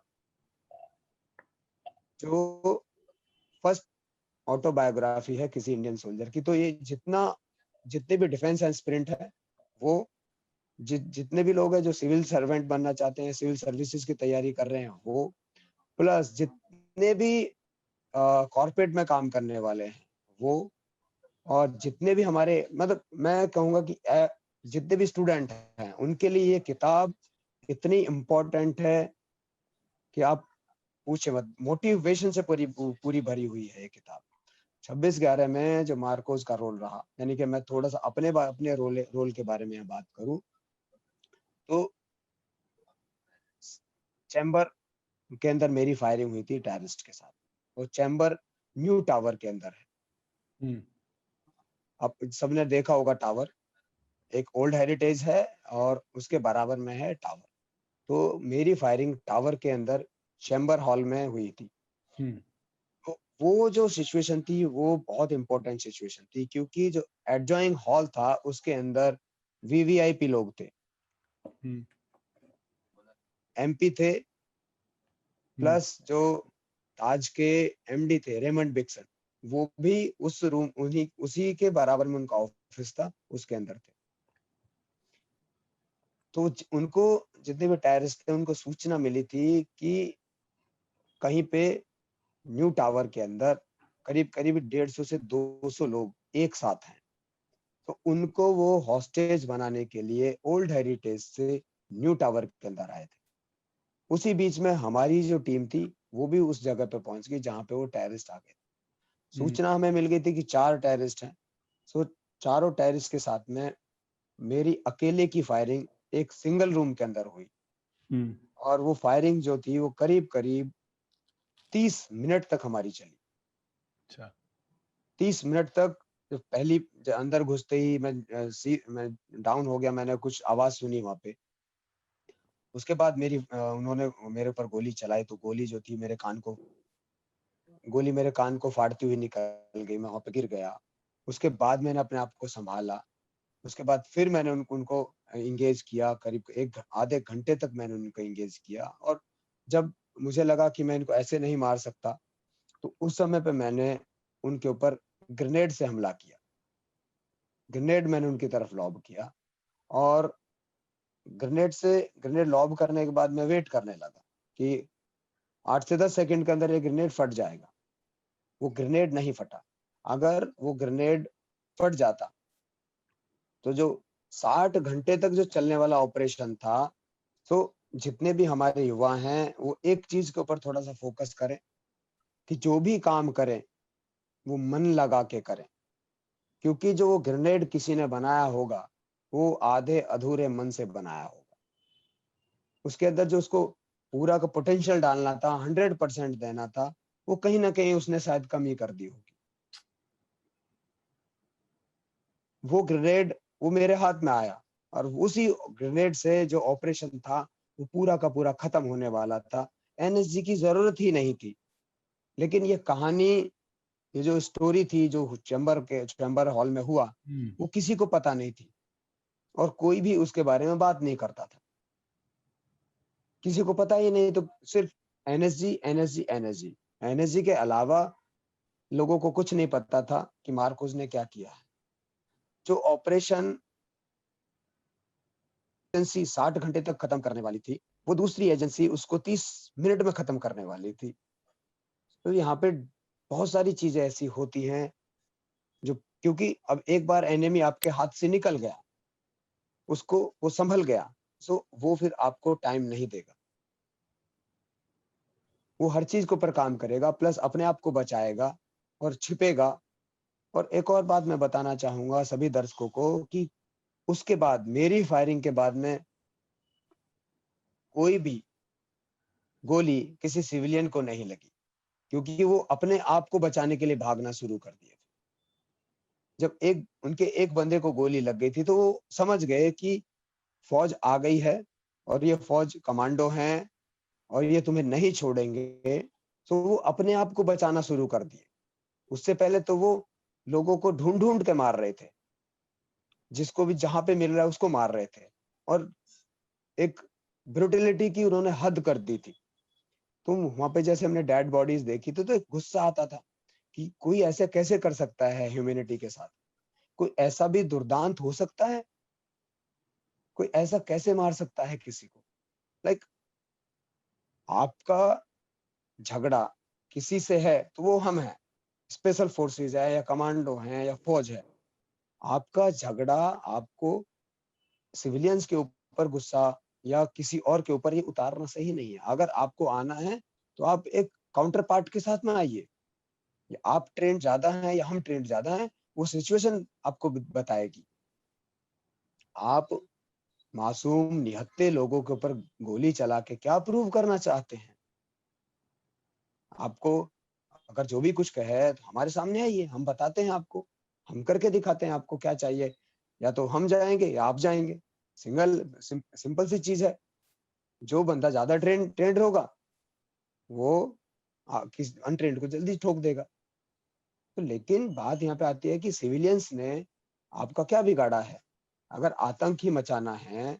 जो फर्स्ट ऑटोबायोग्राफी है किसी इंडियन सोल्जर की। तो ये जितने भी डिफेंस एस्पिरेंट है, वो जितने भी लोग हैं जो सिविल सर्वेंट बनना चाहते हैं, सिविल सर्विसेज की तैयारी कर रहे हैं, वो प्लस जितने भी कॉर्पोरेट में काम करने वाले हैं वो, और जितने भी हमारे मतलब मैं कहूँगा कि जितने भी स्टूडेंट हैं उनके लिए ये किताब इतनी इम्पोर्टेंट है कि आप पूछे मत। मोटिवेशन से पूरी भरी हुई है ये किताब। 26/11 में जो मार्कोस का रोल रहा, यानी कि मैं थोड़ा सा अपने रोल के बारे में बात करूं तो चैम्बर के अंदर मेरी फायरिंग हुई थी टेररिस्ट के साथ। वो चैम्बर न्यू टावर के अंदर है। अब सबने देखा होगा टावर, एक ओल्ड हेरिटेज है और उसके बराबर में है टावर। तो मेरी फायरिंग टावर के अंदर चैम्बर हॉल में हुई थी। तो वो जो सिचुएशन थी वो बहुत इंपॉर्टेंट सिचुएशन थी, क्योंकि जो एडजॉइंग हॉल था उसके अंदर वीवीआईपी लोग थे, एमपी थे, प्लस जो ताज के एमडी थे रेमंड बिक्सन, वो भी उस रूम उसी के बराबर में उनका ऑफिस था, उसके अंदर थे। तो उनको जितने भी टेररिस्ट थे उनको सूचना मिली थी कि कहीं पे न्यू टावर के अंदर करीब करीब 150 से 200 लोग एक साथ हैं। तो उनको वो हॉस्टेज बनाने के लिए ओल्ड हेरिटेज से न्यू टावर के अंदर आए थे। उसी बीच में हमारी जो टीम थी वो भी उस जगह पे पहुंच गई जहां पे वो टेररिस्ट आ गए। सूचना हमें मिल गई थी कि 4 टेररिस्ट हैं। सो चारों टेररिस्ट के साथ में मेरी अकेले की फायरिंग एक सिंगल रूम के अंदर हुई। और वो फायरिंग जो थी वो करीब करीब 30 मिनट तक हमारी चली। 30 मिनट तक। जो अंदर घुसते ही मैं डाउन हो गया, मैंने कुछ आवाज सुनी वहां पे। उसके बाद उन्होंने मेरे ऊपर गोली चलाई, तो गोली जो थी मेरे कान को फाड़ती हुई निकल गई, मैं वहां पे गिर गया। उसके बाद मैंने अपने आप को संभाला। उसके बाद फिर मैंने उनको इंगेज किया, करीब आधे घंटे तक मैंने उनको इंगेज किया। और जब मुझे लगा कि मैं इनको ऐसे नहीं मार सकता, तो उस समय पे मैंने उनके ऊपर ग्रेनेड से हमला किया। ग्रेनेड मैंने उनकी तरफ लॉब किया और ग्रेनेड लॉब करने के बाद मैं वेट करने लगा कि 8 से 10 सेकंड के अंदर ये ग्रेनेड फट जाएगा। वो ग्रेनेड नहीं फटा। अगर वो ग्रेनेड फट जाता तो जो 60 घंटे तक जो चलने वाला ऑपरेशन था, तो जितने भी हमारे युवा हैं वो एक चीज के ऊपर थोड़ा सा फोकस करें कि जो भी काम करें वो मन लगा के करें। क्योंकि जो वो ग्रेनेड किसी ने बनाया होगा वो आधे अधूरे मन से बनाया होगा। उसके अंदर जो उसको पूरा का पोटेंशियल डालना था, 100% देना था, वो कहीं ना कहीं उसने शायद कमी कर दी होगी। वो ग्रेनेड वो मेरे हाथ में आया और उसी ग्रेनेड से जो ऑपरेशन था वो पूरा का पूरा खत्म होने वाला था। एनएसजी की जरूरत ही नहीं थी। लेकिन ये कहानी, ये जो स्टोरी थी जो चैम्बर हॉल में हुआ, वो किसी को पता नहीं थी और कोई भी उसके बारे में बात नहीं करता था। किसी को पता ही नहीं, तो सिर्फ एनएसजी एनएसजी एनएसजी एनएसजी के अलावा लोगों को कुछ नहीं पता था कि मार्कोस ने क्या किया है। जो ऑपरेशन एजेंसी 60 घंटे तक खत्म करने वाली थी, वो दूसरी एजेंसी उसको 30 मिनट में खत्म करने वाली थी। तो यहाँ पे बहुत सारी चीजें ऐसी होती हैं जो, क्योंकि अब एक बार एनिमी आपके हाथ से निकल गया, उसको वो संभल गया, सो वो फिर आपको टाइम नहीं देगा। वो हर चीज के ऊपर काम करेगा, प्लस अपने आप को बचाएगा और छिपेगा। और एक और बात मैं बताना चाहूंगा सभी दर्शकों को कि उसके बाद, मेरी फायरिंग के बाद में कोई भी गोली किसी सिविलियन को नहीं लगी, क्योंकि वो अपने आप को बचाने के लिए भागना शुरू कर दिए थे। जब उनके एक बंदे को गोली लग गई थी तो वो समझ गए कि फौज आ गई है और ये फौज कमांडो हैं और ये तुम्हें नहीं छोड़ेंगे। तो वो अपने आप को बचाना शुरू कर दिए। उससे पहले तो वो लोगों को ढूंढ ढूंढ के मार रहे थे, जिसको भी जहां पे मिल रहा है उसको मार रहे थे, और एक ब्रुटलिटी की उन्होंने हद कर दी थी। तुम वहां पे जैसे हमने डेड बॉडीज देखी तो एक गुस्सा आता था कि कोई ऐसे कैसे कर सकता है ह्यूमैनिटी के साथ, कोई ऐसा भी दुर्दांत हो सकता है, कोई ऐसा कैसे मार सकता है किसी को। लाइक आपका झगड़ा किसी से है तो वो हम हैं, स्पेशल फोर्सेस है या कमांडो हैं या फौज है। आपका झगड़ा आपको सिविलियंस के ऊपर गुस्सा या किसी और के ऊपर ये उतारना सही नहीं है। अगर आपको आना है तो आप एक काउंटर पार्ट के साथ में आइए। या आप ट्रेंड ज्यादा हैं या हम ट्रेंड ज्यादा हैं, वो सिचुएशन आपको बताएगी। आप मासूम निहत्थे लोगों के ऊपर गोली चला के क्या प्रूव करना चाहते हैं? आपको अगर जो भी कुछ कहे तो हमारे सामने आइए, हम बताते हैं आपको, हम करके दिखाते हैं आपको क्या चाहिए। या तो हम जाएंगे या आप जाएंगे, सिंपल सी चीज है। जो बंदा ज्यादा ट्रेंड होगा वो किस अनट्रेंड को जल्दी ठोक देगा। तो लेकिन बात यहाँ पे आती है कि सिविलियंस ने आपका क्या बिगाड़ा है? अगर आतंक ही मचाना है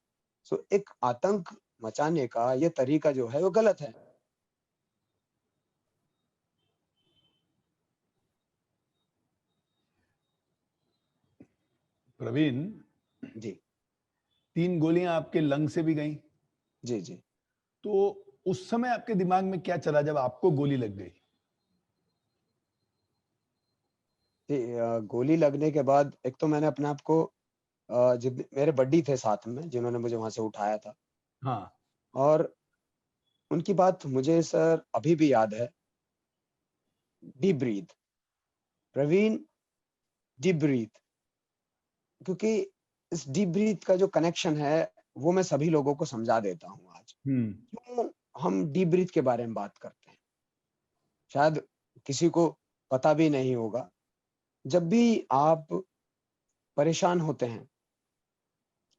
तो एक आतंक मचाने का ये तरीका जो है वो गलत है। प्रवीण, जी 3 गोलियां आपके लंग से भी गई, जी जी। तो उस समय आपके दिमाग में क्या चला जब आपको गोली लग गई? जी गोली लगने के बाद एक तो मैंने अपने आप को, जितने मेरे बड्डी थे साथ में जिन्होंने मुझे वहां से उठाया था, हाँ। और उनकी बात मुझे सर अभी भी याद है। Deep breath Praveen, deep breath. क्योंकि इस डीप ब्रीथ का जो कनेक्शन है वो मैं सभी लोगों को समझा देता हूँ आज। क्यों हम डीप ब्रीथ के बारे में बात करते हैं, शायद किसी को पता भी नहीं होगा। जब भी आप परेशान होते हैं,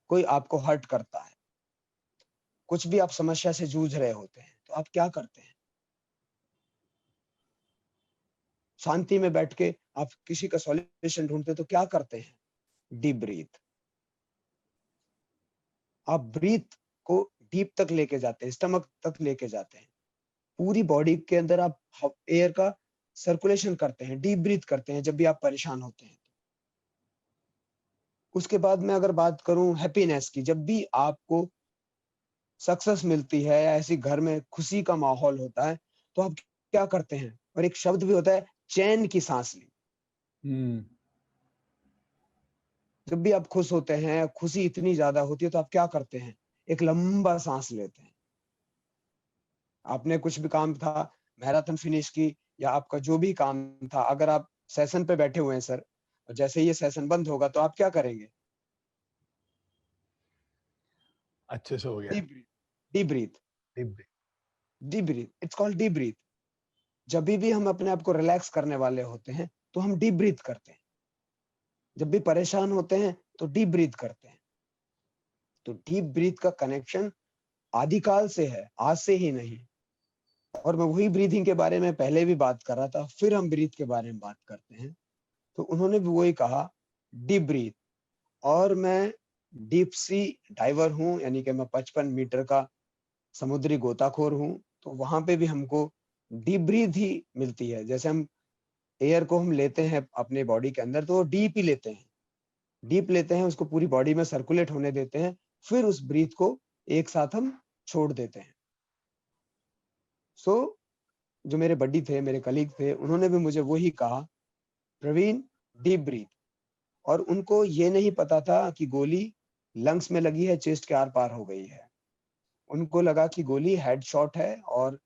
कोई आपको हर्ट करता है, कुछ भी आप समस्या से जूझ रहे होते हैं, तो आप क्या करते हैं? शांति में बैठ के आप किसी का सॉल्यूशन ढूंढते तो क्या करते हैं? Deep breath. आप ब्रीथ को डीप तक लेके जाते हैं, स्टमक तक लेके जाते हैं, पूरी बॉडी के अंदर आप एयर का सर्कुलेशन करते हैं, डीप ब्रीथ करते हैं जब भी आप परेशान होते हैं। उसके बाद मैं अगर बात करूं हैप्पीनेस की, जब भी आपको सक्सेस मिलती है या ऐसी घर में खुशी का माहौल होता है तो आप क्या करते हैं? और एक शब्द भी होता है, चैन की सांस ली। हम्म। जब भी आप खुश होते हैं, खुशी इतनी ज्यादा होती है तो आप क्या करते हैं? एक लंबा सांस लेते हैं। आपने कुछ भी काम था, मैराथन फिनिश की, या आपका जो भी काम था, अगर आप सेशन पे बैठे हुए हैं सर, और जैसे ही ये सेशन बंद होगा तो आप क्या करेंगे? अच्छे से हो गया। Deep breath, deep breath, deep breath. Deep breath. It's called deep breath. जब भी हम अपने आप को रिलैक्स करने वाले होते हैं तो हम डीप ब्रीथ करते हैं। जब भी परेशान होते हैं तो डीप ब्रीथ करते हैं। तो डीप ब्रीथ का कनेक्शन आदिकाल से है, आज से ही नहीं। और मैं वही ब्रीथिंग के बारे में पहले भी बात कर रहा था, फिर हम ब्रीथ के बारे में बात करते हैं। तो उन्होंने भी वही कहा, डीप ब्रीथ। और मैं डीप सी डाइवर हूँ, यानी कि मैं 55 मीटर का समुद्री गोताखोर हूँ। तो वहां पे भी हमको डीप ब्रीथ ही मिलती है। जैसे हम एयर को हम लेते हैं अपने बॉडी के अंदर तो वो डीप ही लेते हैं, डीप लेते हैं, उसको पूरी बॉडी में सर्कुलेट होने देते हैं, फिर उस ब्रीथ को एक साथ हम छोड़ देते हैं। सो जो मेरे बड्डी थे, मेरे कलीग थे, उन्होंने भी मुझे वही कहा, प्रवीण डीप ब्रीथ। और उनको ये नहीं पता था कि गोली लंग्स में लगी है, चेस्ट के आर पार हो गई है। उनको लगा कि गोली हेड शॉट है और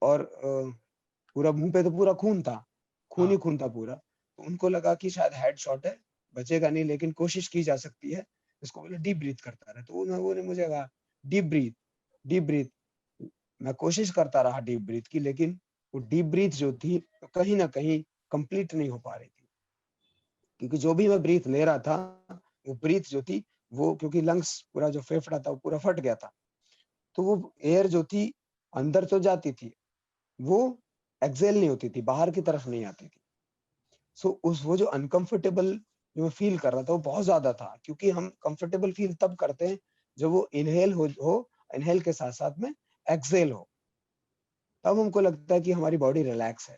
पूरा मुंह पे तो पूरा खून था, खून ही हाँ, खून था पूरा। तो उनको लगा कि शायद हेड शॉट है, बचेगा नहीं, लेकिन कोशिश की जा सकती है। इसको बोले डीप ब्रीथ करता रहे। तो उन्होंने मुझे कहा डीप ब्रीथ, डीप ब्रीथ। मैं कोशिश करता रहा डीप ब्रीथ की, लेकिन वो डीप ब्रीथ जो थी कहीं ना कहीं कंप्लीट नहीं हो पा रही थी, क्योंकि जो भी मैं ब्रीथ ले रहा था, वो ब्रीथ जो थी वो, क्योंकि लंग्स पूरा जो फेफड़ा था वो पूरा फट गया था, तो वो एयर जो थी अंदर तो जाती थी, वो एक्सेल नहीं होती थी, बाहर की तरफ नहीं आती थी। सो उस वो जो अनकंफर्टेबल जो मैं फील कर रहा था वो बहुत ज्यादा था, क्योंकि हम कंफर्टेबल फील तब करते हैं जब वो इनहेल के साथ साथ में एक्सेल हो, तब हमको लगता है कि हमारी बॉडी रिलैक्स है।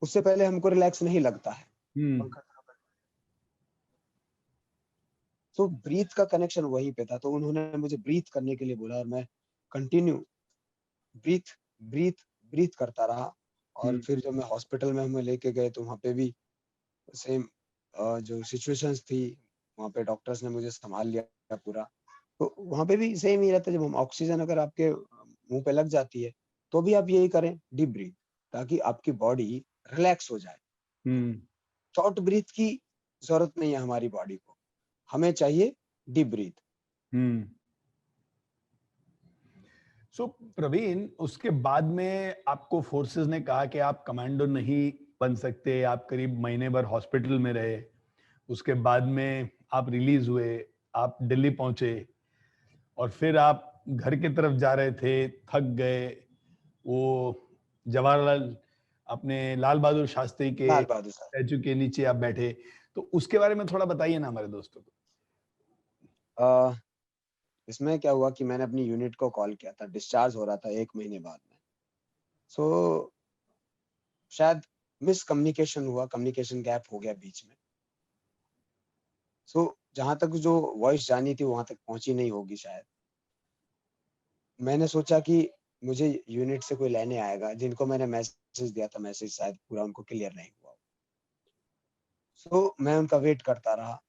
उससे पहले हमको रिलैक्स नहीं लगता है। हम्म, तो ब्रीथ का कनेक्शन वहीं पे था, तो उन्होंने मुझे ब्रीथ करने के लिए बोला और मैं कंटिन्यू ब्रीथ ब्रीथ ब्रीथ करता रहा। और हम्म, फिर जब मैं हॉस्पिटल में हमें लेके गए तो वहाँ पे भी सेम जो सिचुएशंस थी, वहाँ पे डॉक्टर्स ने मुझे संभाल लिया पूरा। तो वहाँ पे भी सेम ही रहता है, जब हम ऑक्सीजन अगर आपके मुंह पे लग जाती है तो भी आप यही करें, डीप ब्रीथ, ताकि आपकी बॉडी रिलैक्स हो जाए। हम्म। शॉर्ट ब्रीथ की जरूरत नहीं है हमारी बॉडी को, हमें चाहिए डीप ब्रीथ। हम्म। सो प्रवीण, उसके बाद में आपको फोर्सेस ने कहा कि आप कमांडो नहीं बन सकते, आप करीब महीने भर हॉस्पिटल में रहे। उसके बाद में आप रिलीज हुए, आप दिल्ली पहुंचे, और फिर आप घर की तरफ जा रहे थे, थक गए। वो जवाहरलाल, अपने लाल बहादुर शास्त्री के लाल बहादुर शास्त्री। स्टैचू के नीचे आप बैठे, तो उसके बारे में थोड़ा बताइए ना हमारे दोस्तों को। अ, इसमें क्या हुआ कि मैंने अपनी यूनिट को कॉल किया था, डिस्चार्ज हो रहा था 1 महीने बाद में। सो शायद मिसकम्युनिकेशन हुआ, कम्युनिकेशन गैप हो गया बीच में। सो जहां तक जो वॉइस जानी थी वहां तक पहुंची नहीं होगी शायद। मैंने सोचा कि मुझे यूनिट से कोई लेने आएगा, जिनको मैंने मैसेज दिया था, मैसेज शायद पूरा उनको क्लियर नहीं हुआ। सो मैं उनका वेट करता रहा,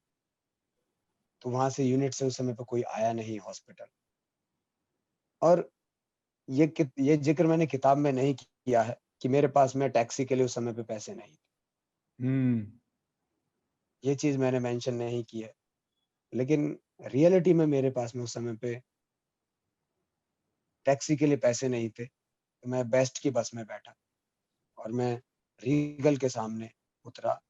तो वहां से यूनिट से उस समय पे कोई आया नहीं हॉस्पिटल। और ये जिक्र मैंने किताब में नहीं किया है कि मेरे पास में टैक्सी के लिए उस समय पे पैसे नहीं थे। हम्म, ये चीज मैंने मेंशन नहीं की है, लेकिन रियलिटी में मेरे पास में उस समय पे टैक्सी के लिए पैसे नहीं थे। तो मैं बेस्ट की बस में बैठा और मैं रीगल के सामने उतरा।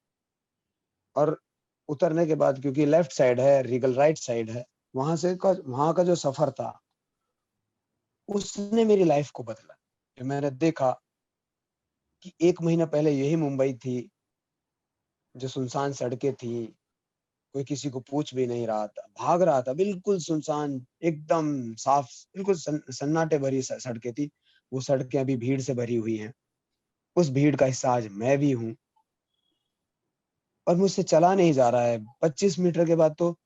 और उतरने के बाद, क्योंकि लेफ्ट साइड है, रीगल राइट साइड है, वहां का जो सफर था उसने मेरी लाइफ को बदला। जब मैंने देखा कि 1 महीना पहले यही मुंबई थी, जो सुनसान सड़कें थी, कोई किसी को पूछ भी नहीं रहा था, भाग रहा था, बिल्कुल सुनसान, एकदम साफ, बिल्कुल सन्नाटे भरी सड़कें थी। वो सड़कें अभी भीड़ से भरी हुई हैं। उस भीड़ का हिस्सा आज मैं भी हूँ, और मुझसे चला नहीं जा रहा है। 25 मीटर के बाद तो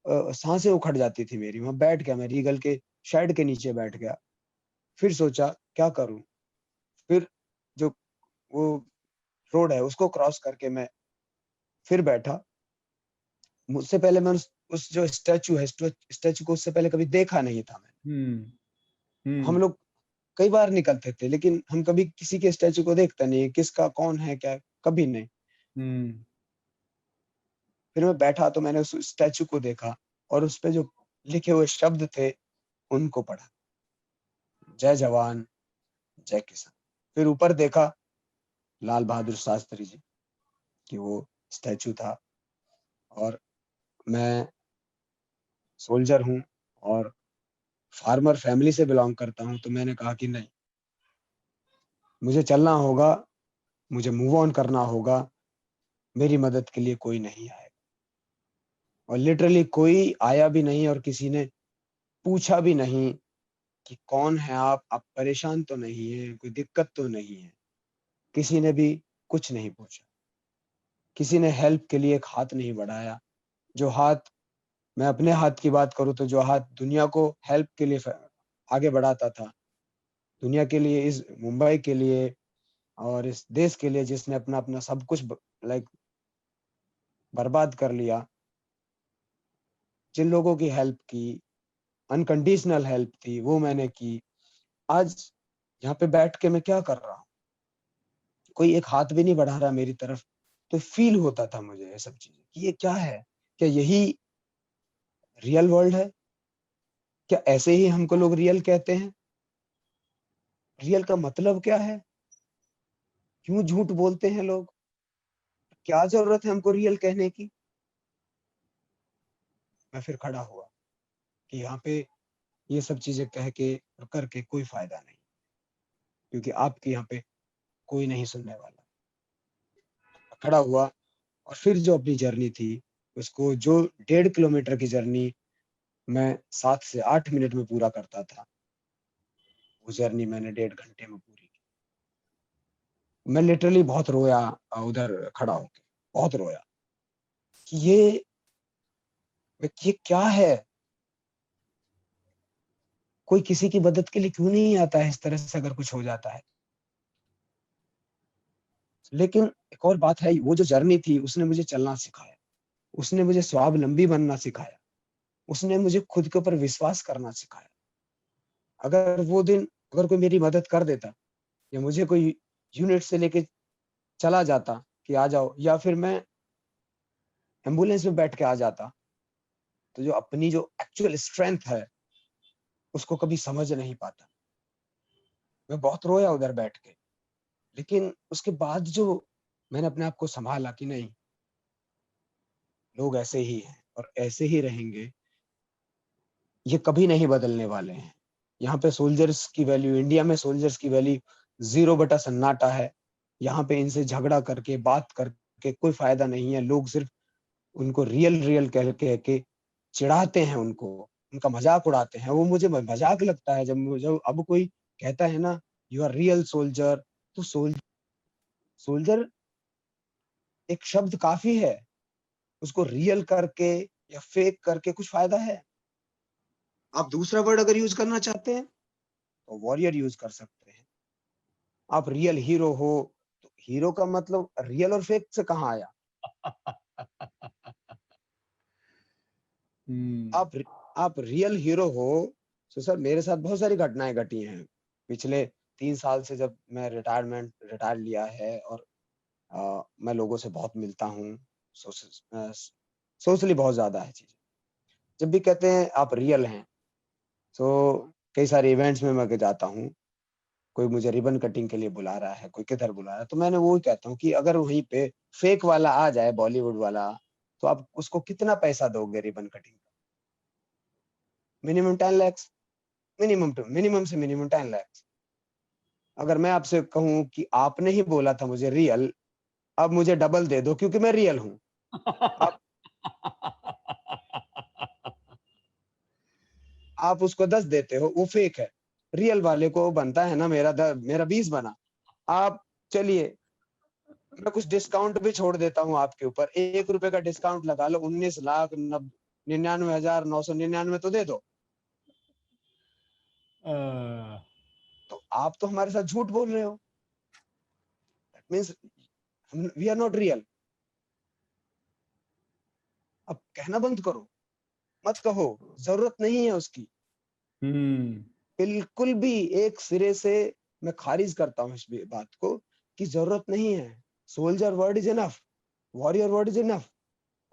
सांसें उखड़ जाती थी मेरी। वहां बैठ गया मैं, रीगल के शेड के नीचे बैठ गया। फिर सोचा क्या करूं। फिर जो वो रोड है उसको क्रॉस करके मैं फिर बैठा। मुझसे पहले मैं उस जो स्टैचू है, स्टैचू को उससे पहले कभी देखा नहीं था मैंने। हम्म, हम हम्म, लोग कई बार निकलते थे, लेकिन हम कभी किसी के स्टैचू को देखते नहीं, किसका कौन है क्या, कभी नहीं। हम्म, फिर मैं बैठा तो मैंने उस स्टैचू को देखा, और उस पे जो लिखे हुए शब्द थे उनको पढ़ा, जय जवान जय किसान। फिर ऊपर देखा, लाल बहादुर शास्त्री जी की वो स्टैचू था, और मैं सोल्जर हूँ और फार्मर फैमिली से बिलोंग करता हूँ। तो मैंने कहा कि नहीं, मुझे चलना होगा, मुझे मूव ऑन करना होगा, मेरी मदद के लिए कोई नहीं आएगा। और लिटरली कोई आया भी नहीं, और किसी ने पूछा भी नहीं कि कौन है आप परेशान तो नहीं है, कोई दिक्कत तो नहीं है। किसी ने भी कुछ नहीं पूछा, किसी ने हेल्प के लिए एक हाथ नहीं बढ़ाया। जो हाथ मैं अपने हाथ की बात करूं तो जो हाथ दुनिया को हेल्प के लिए आगे बढ़ाता था, दुनिया के लिए, इस मुंबई के लिए और इस देश के लिए, जिसने अपना अपना सब कुछ लाइक बर्बाद कर लिया, जिन लोगों की हेल्प की, अनकंडीशनल हेल्प थी, वो मैंने की। आज यहाँ पे बैठ के मैं क्या कर रहा हूँ, कोई एक हाथ भी नहीं बढ़ा रहा मेरी तरफ। तो फील होता था मुझे ये सब चीजें कि ये क्या है, क्या यही रियल वर्ल्ड है? क्या ऐसे ही हमको लोग रियल कहते हैं? रियल का मतलब क्या है? क्यों झूठ बोलते हैं लोग? क्या जरूरत है हमको रियल कहने की? मैं फिर खड़ा हुआ कि यहाँ पे ये सब चीजें कह के और करके कोई फायदा नहीं, क्योंकि आपके यहाँ पे कोई नहीं सुनने वाला। खड़ा हुआ और फिर जो अपनी जर्नी थी, उसको जो 1.5 किलोमीटर की जर्नी मैं 7 से 8 मिनट में पूरा करता था, वो जर्नी मैंने 1.5 घंटे में पूरी की। मैं लिटरली बहुत रोया उधर खड़ा होके, बहुत रोया कि ये क्या है? कोई किसी की मदद के लिए क्यों नहीं आता है इस तरह से अगर कुछ हो जाता है? लेकिन एक और बात है, वो जो जर्नी थी उसने मुझे चलना सिखाया, उसने मुझे स्वावलंबी बनना सिखाया, उसने मुझे खुद के ऊपर विश्वास करना सिखाया। अगर वो दिन अगर कोई मेरी मदद कर देता या मुझे कोई यूनिट से लेके चला जाता कि आ जाओ, या फिर मैं एम्बुलेंस में बैठ के आ जाता, तो जो अपनी जो एक्चुअल स्ट्रेंथ है उसको कभी समझ नहीं पाता। मैं बहुत रोया उधर बैठ के, लेकिन उसके बाद जो मैंने अपने आप को संभाला कि नहीं, लोग ऐसे ही हैं और ऐसे ही रहेंगे, ये कभी नहीं बदलने वाले हैं। यहाँ पे सोल्जर्स की वैल्यू, इंडिया में सोल्जर्स की वैल्यू 0 बटा सन्नाटा है। यहाँ पे इनसे झगड़ा करके, बात करके कोई फायदा नहीं है। लोग सिर्फ उनको रियल रियल कह कह के चिढ़ाते हैं, उनको उनका मजाक उड़ाते हैं। वो मुझे मजाक लगता है जब अब कोई कहता है ना, यू आर रियल सोल्जर। तो सोल्जर एक शब्द काफी है, उसको रियल करके या फेक करके कुछ फायदा है? आप दूसरा वर्ड अगर यूज करना चाहते हैं तो वॉरियर यूज कर सकते हैं। आप रियल हीरो हो, तो हीरो का मतलब रियल और फेक से कहाँ आया? हम्म। आप आप रियल हीरो हो। तो सर, मेरे साथ बहुत सारी घटनाएं घटी हैं पिछले 3 साल से, जब मैं रिटायर लिया है। और मैं लोगों से बहुत मिलता हूँ, सोशली बहुत ज्यादा है चीजें। जब भी कहते हैं आप रियल हैं, तो कई सारे इवेंट्स में मैं जाता हूँ, कोई मुझे रिबन कटिंग के लिए बुला रहा है, कोई किधर बुला रहा है, तो मैंने वो ही कहता हूँ कि अगर वहीं पे फेक वाला आ जाए, बॉलीवुड वाला, तो आप उसको कितना पैसा दोगे रिबन कटिंग का? मिनिमम 10 लाख, मिनिमम से मिनिमम 10 लाख। अगर मैं आपसे कहूं कि आपने ही बोला था मुझे रियल, अब मुझे डबल दे दो क्योंकि मैं रियल हूं। आप आप उसको 10 देते हो, वो फेक है। रियल वाले को बनता है ना, मेरा 20 बना। आप चलिए, मैं कुछ डिस्काउंट भी छोड़ देता हूँ आपके ऊपर, 1 रुपए का डिस्काउंट लगा लो, 19,99,999 तो दे दो। तो आप तो हमारे साथ झूठ बोल रहे हो। That means we are not real. अब कहना बंद करो, मत कहो, जरूरत नहीं है उसकी। हम्म। बिल्कुल भी एक सिरे से मैं खारिज करता हूँ इस बात को कि जरूरत नहीं है। Soldier word is enough, warrior word is enough.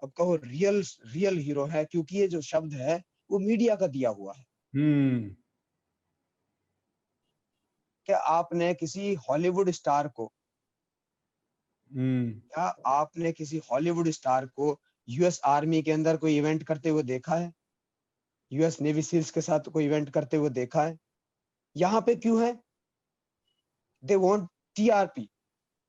अब कहो रियल, रियल हीरो है, क्योंकि ये जो शब्द है वो मीडिया का दिया हुआ है। हम्म। क्या आपने किसी हॉलीवुड स्टार को हम्म। क्या आपने किसी हॉलीवुड स्टार को यूएस आर्मी के अंदर कोई इवेंट करते हुए देखा है? यूएस नेवी सील्स के साथ कोई इवेंट करते हुए देखा है? यहाँ पे क्यों है? They want TRP.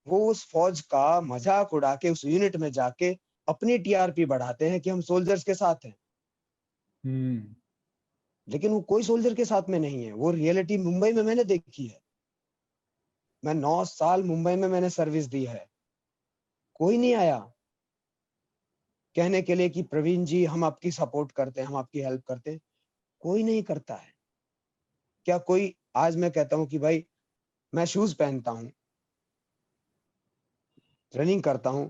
वो उस फौज का मजाक उड़ा के उस यूनिट में जाके अपनी टीआरपी बढ़ाते हैं कि हम सोल्जर्स के साथ हैं। हम्म। लेकिन वो कोई सोल्जर के साथ में नहीं है। वो रियलिटी मुंबई में मैंने देखी है। मैं 9 साल मुंबई में मैंने सर्विस दी है, कोई नहीं आया। कहने के लिए कि प्रवीण जी हम आपकी सपोर्ट करते हैं, हम आपकी हेल्प करते हैं, कोई नहीं करता है। क्या कोई, आज मैं कहता हूं कि भाई मैं शूज पहनता हूं, रनिंग करता हूं,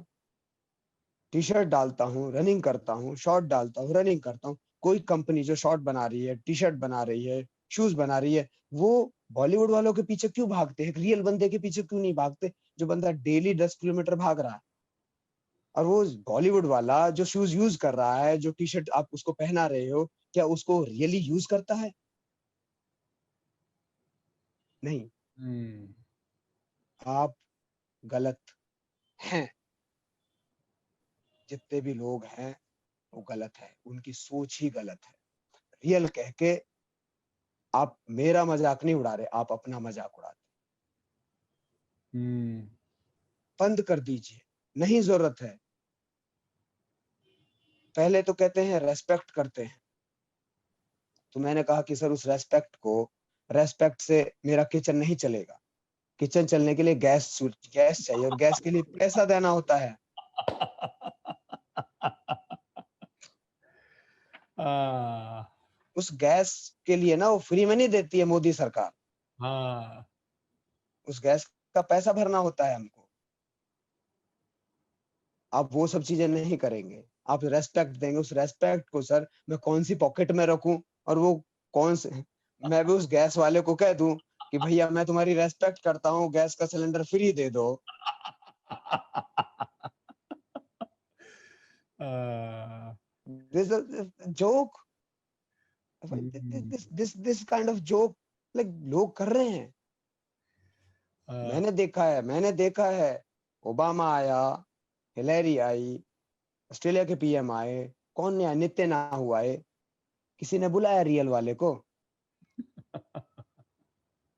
टी शर्ट डालता हूँ, रनिंग करता हूँ, शॉर्ट डालता हूँ, रनिंग करता हूँ, कोई कंपनी जो शॉर्ट बना रही है, टी शर्ट बना रही है, शूज बना रही है, वो बॉलीवुड वालों के पीछे क्यों भागते हैं? एक रियल बंदे के पीछे क्यों नहीं भागते, जो बंदा डेली 10 किलोमीटर भाग रहा है? और वो बॉलीवुड वाला जो शूज यूज कर रहा है, जो टी शर्ट आप उसको पहना रहे हो, क्या उसको रियली यूज करता है? नहीं। हम्म। आप गलत हैं। जितने भी लोग हैं वो गलत है, उनकी सोच ही गलत है। रियल कह के आप मेरा मजाक नहीं उड़ा रहे, आप अपना मजाक उड़ाते। हम्म। बंद कर दीजिए, नहीं जरूरत है। पहले तो कहते हैं रेस्पेक्ट करते हैं, तो मैंने कहा कि सर उस रेस्पेक्ट से मेरा किचन नहीं चलेगा। किचन चलने के लिए गैस चाहिए, और गैस के लिए पैसा देना होता है। हाँ। उस गैस के लिए ना वो फ्री में नहीं देती है मोदी सरकार, हाँ। उस गैस का पैसा भरना होता है हमको। आप वो सब चीजें नहीं करेंगे, आप रेस्पेक्ट देंगे। उस रेस्पेक्ट को सर मैं कौन सी पॉकेट में रखूं, और वो कौन से, मैं भी उस गैस वाले को कह दूं कि भैया मैं तुम्हारी रेस्पेक्ट करता हूँ, गैस का सिलेंडर फ्री दे दो। हाँ। This joke, hmm. This kind of joke like लोग कर रहे हैं। हाँ। मैंने देखा है। ओबामा आया, हिलेरी आई, ऑस्ट्रेलिया के पीएम आए, कौन नहीं आया, नित्य ना हुआ है, किसी ने बुलाया रियल वाले को?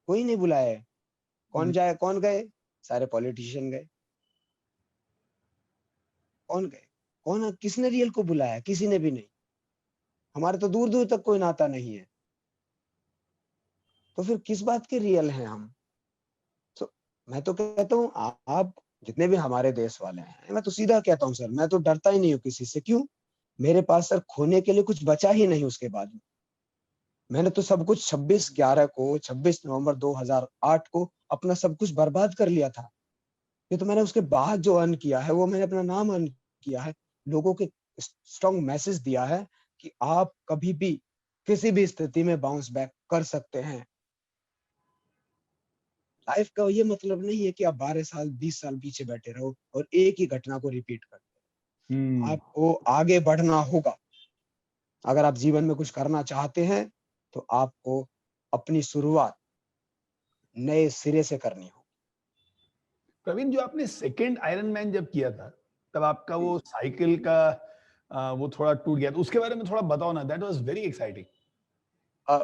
कोई नहीं बुलाया है। कौन जाए, कौन गए? सारे पॉलिटिशियन गए। कौन गए? कौन, किसने रियल को बुलाया? किसी ने भी नहीं। हमारे तो दूर दूर तक कोई नाता नहीं है, तो फिर किस बात के रियल हैं हम? तो मैं तो कहता हूँ आप जितने भी हमारे देश वाले हैं, मैं तो सीधा कहता हूँ सर, मैं तो डरता ही नहीं हूँ किसी से। क्यों? मेरे पास सर खोने के लिए कुछ बचा ही नहीं उसके बाद में। मैंने तो सब कुछ 26 नवंबर 2008 को अपना सब कुछ बर्बाद कर लिया था। ये तो मैंने उसके बाद जो अर्न किया है, वो मैंने अपना नाम अर्न किया है, लोगों के स्ट्रॉन्ग मैसेज दिया है कि आप कभी भी किसी भी स्थिति में बाउंस बैक कर सकते हैं। लाइफ का ये मतलब नहीं है कि आप 12 साल 20 साल पीछे बैठे रहो और एक ही घटना को रिपीट करते। हम्म। आपको आगे बढ़ना होगा। अगर आप जीवन में कुछ करना चाहते हैं तो आपको अपनी शुरुआत नए सिरे से करनी होगी। प्रवीण, जो आपने सेकंड आयरन मैन जब किया था, तब आपका वो साइकिल का वो थोड़ा टूट गया था, उसके बारे में थोड़ा बताओ ना। That was very exciting.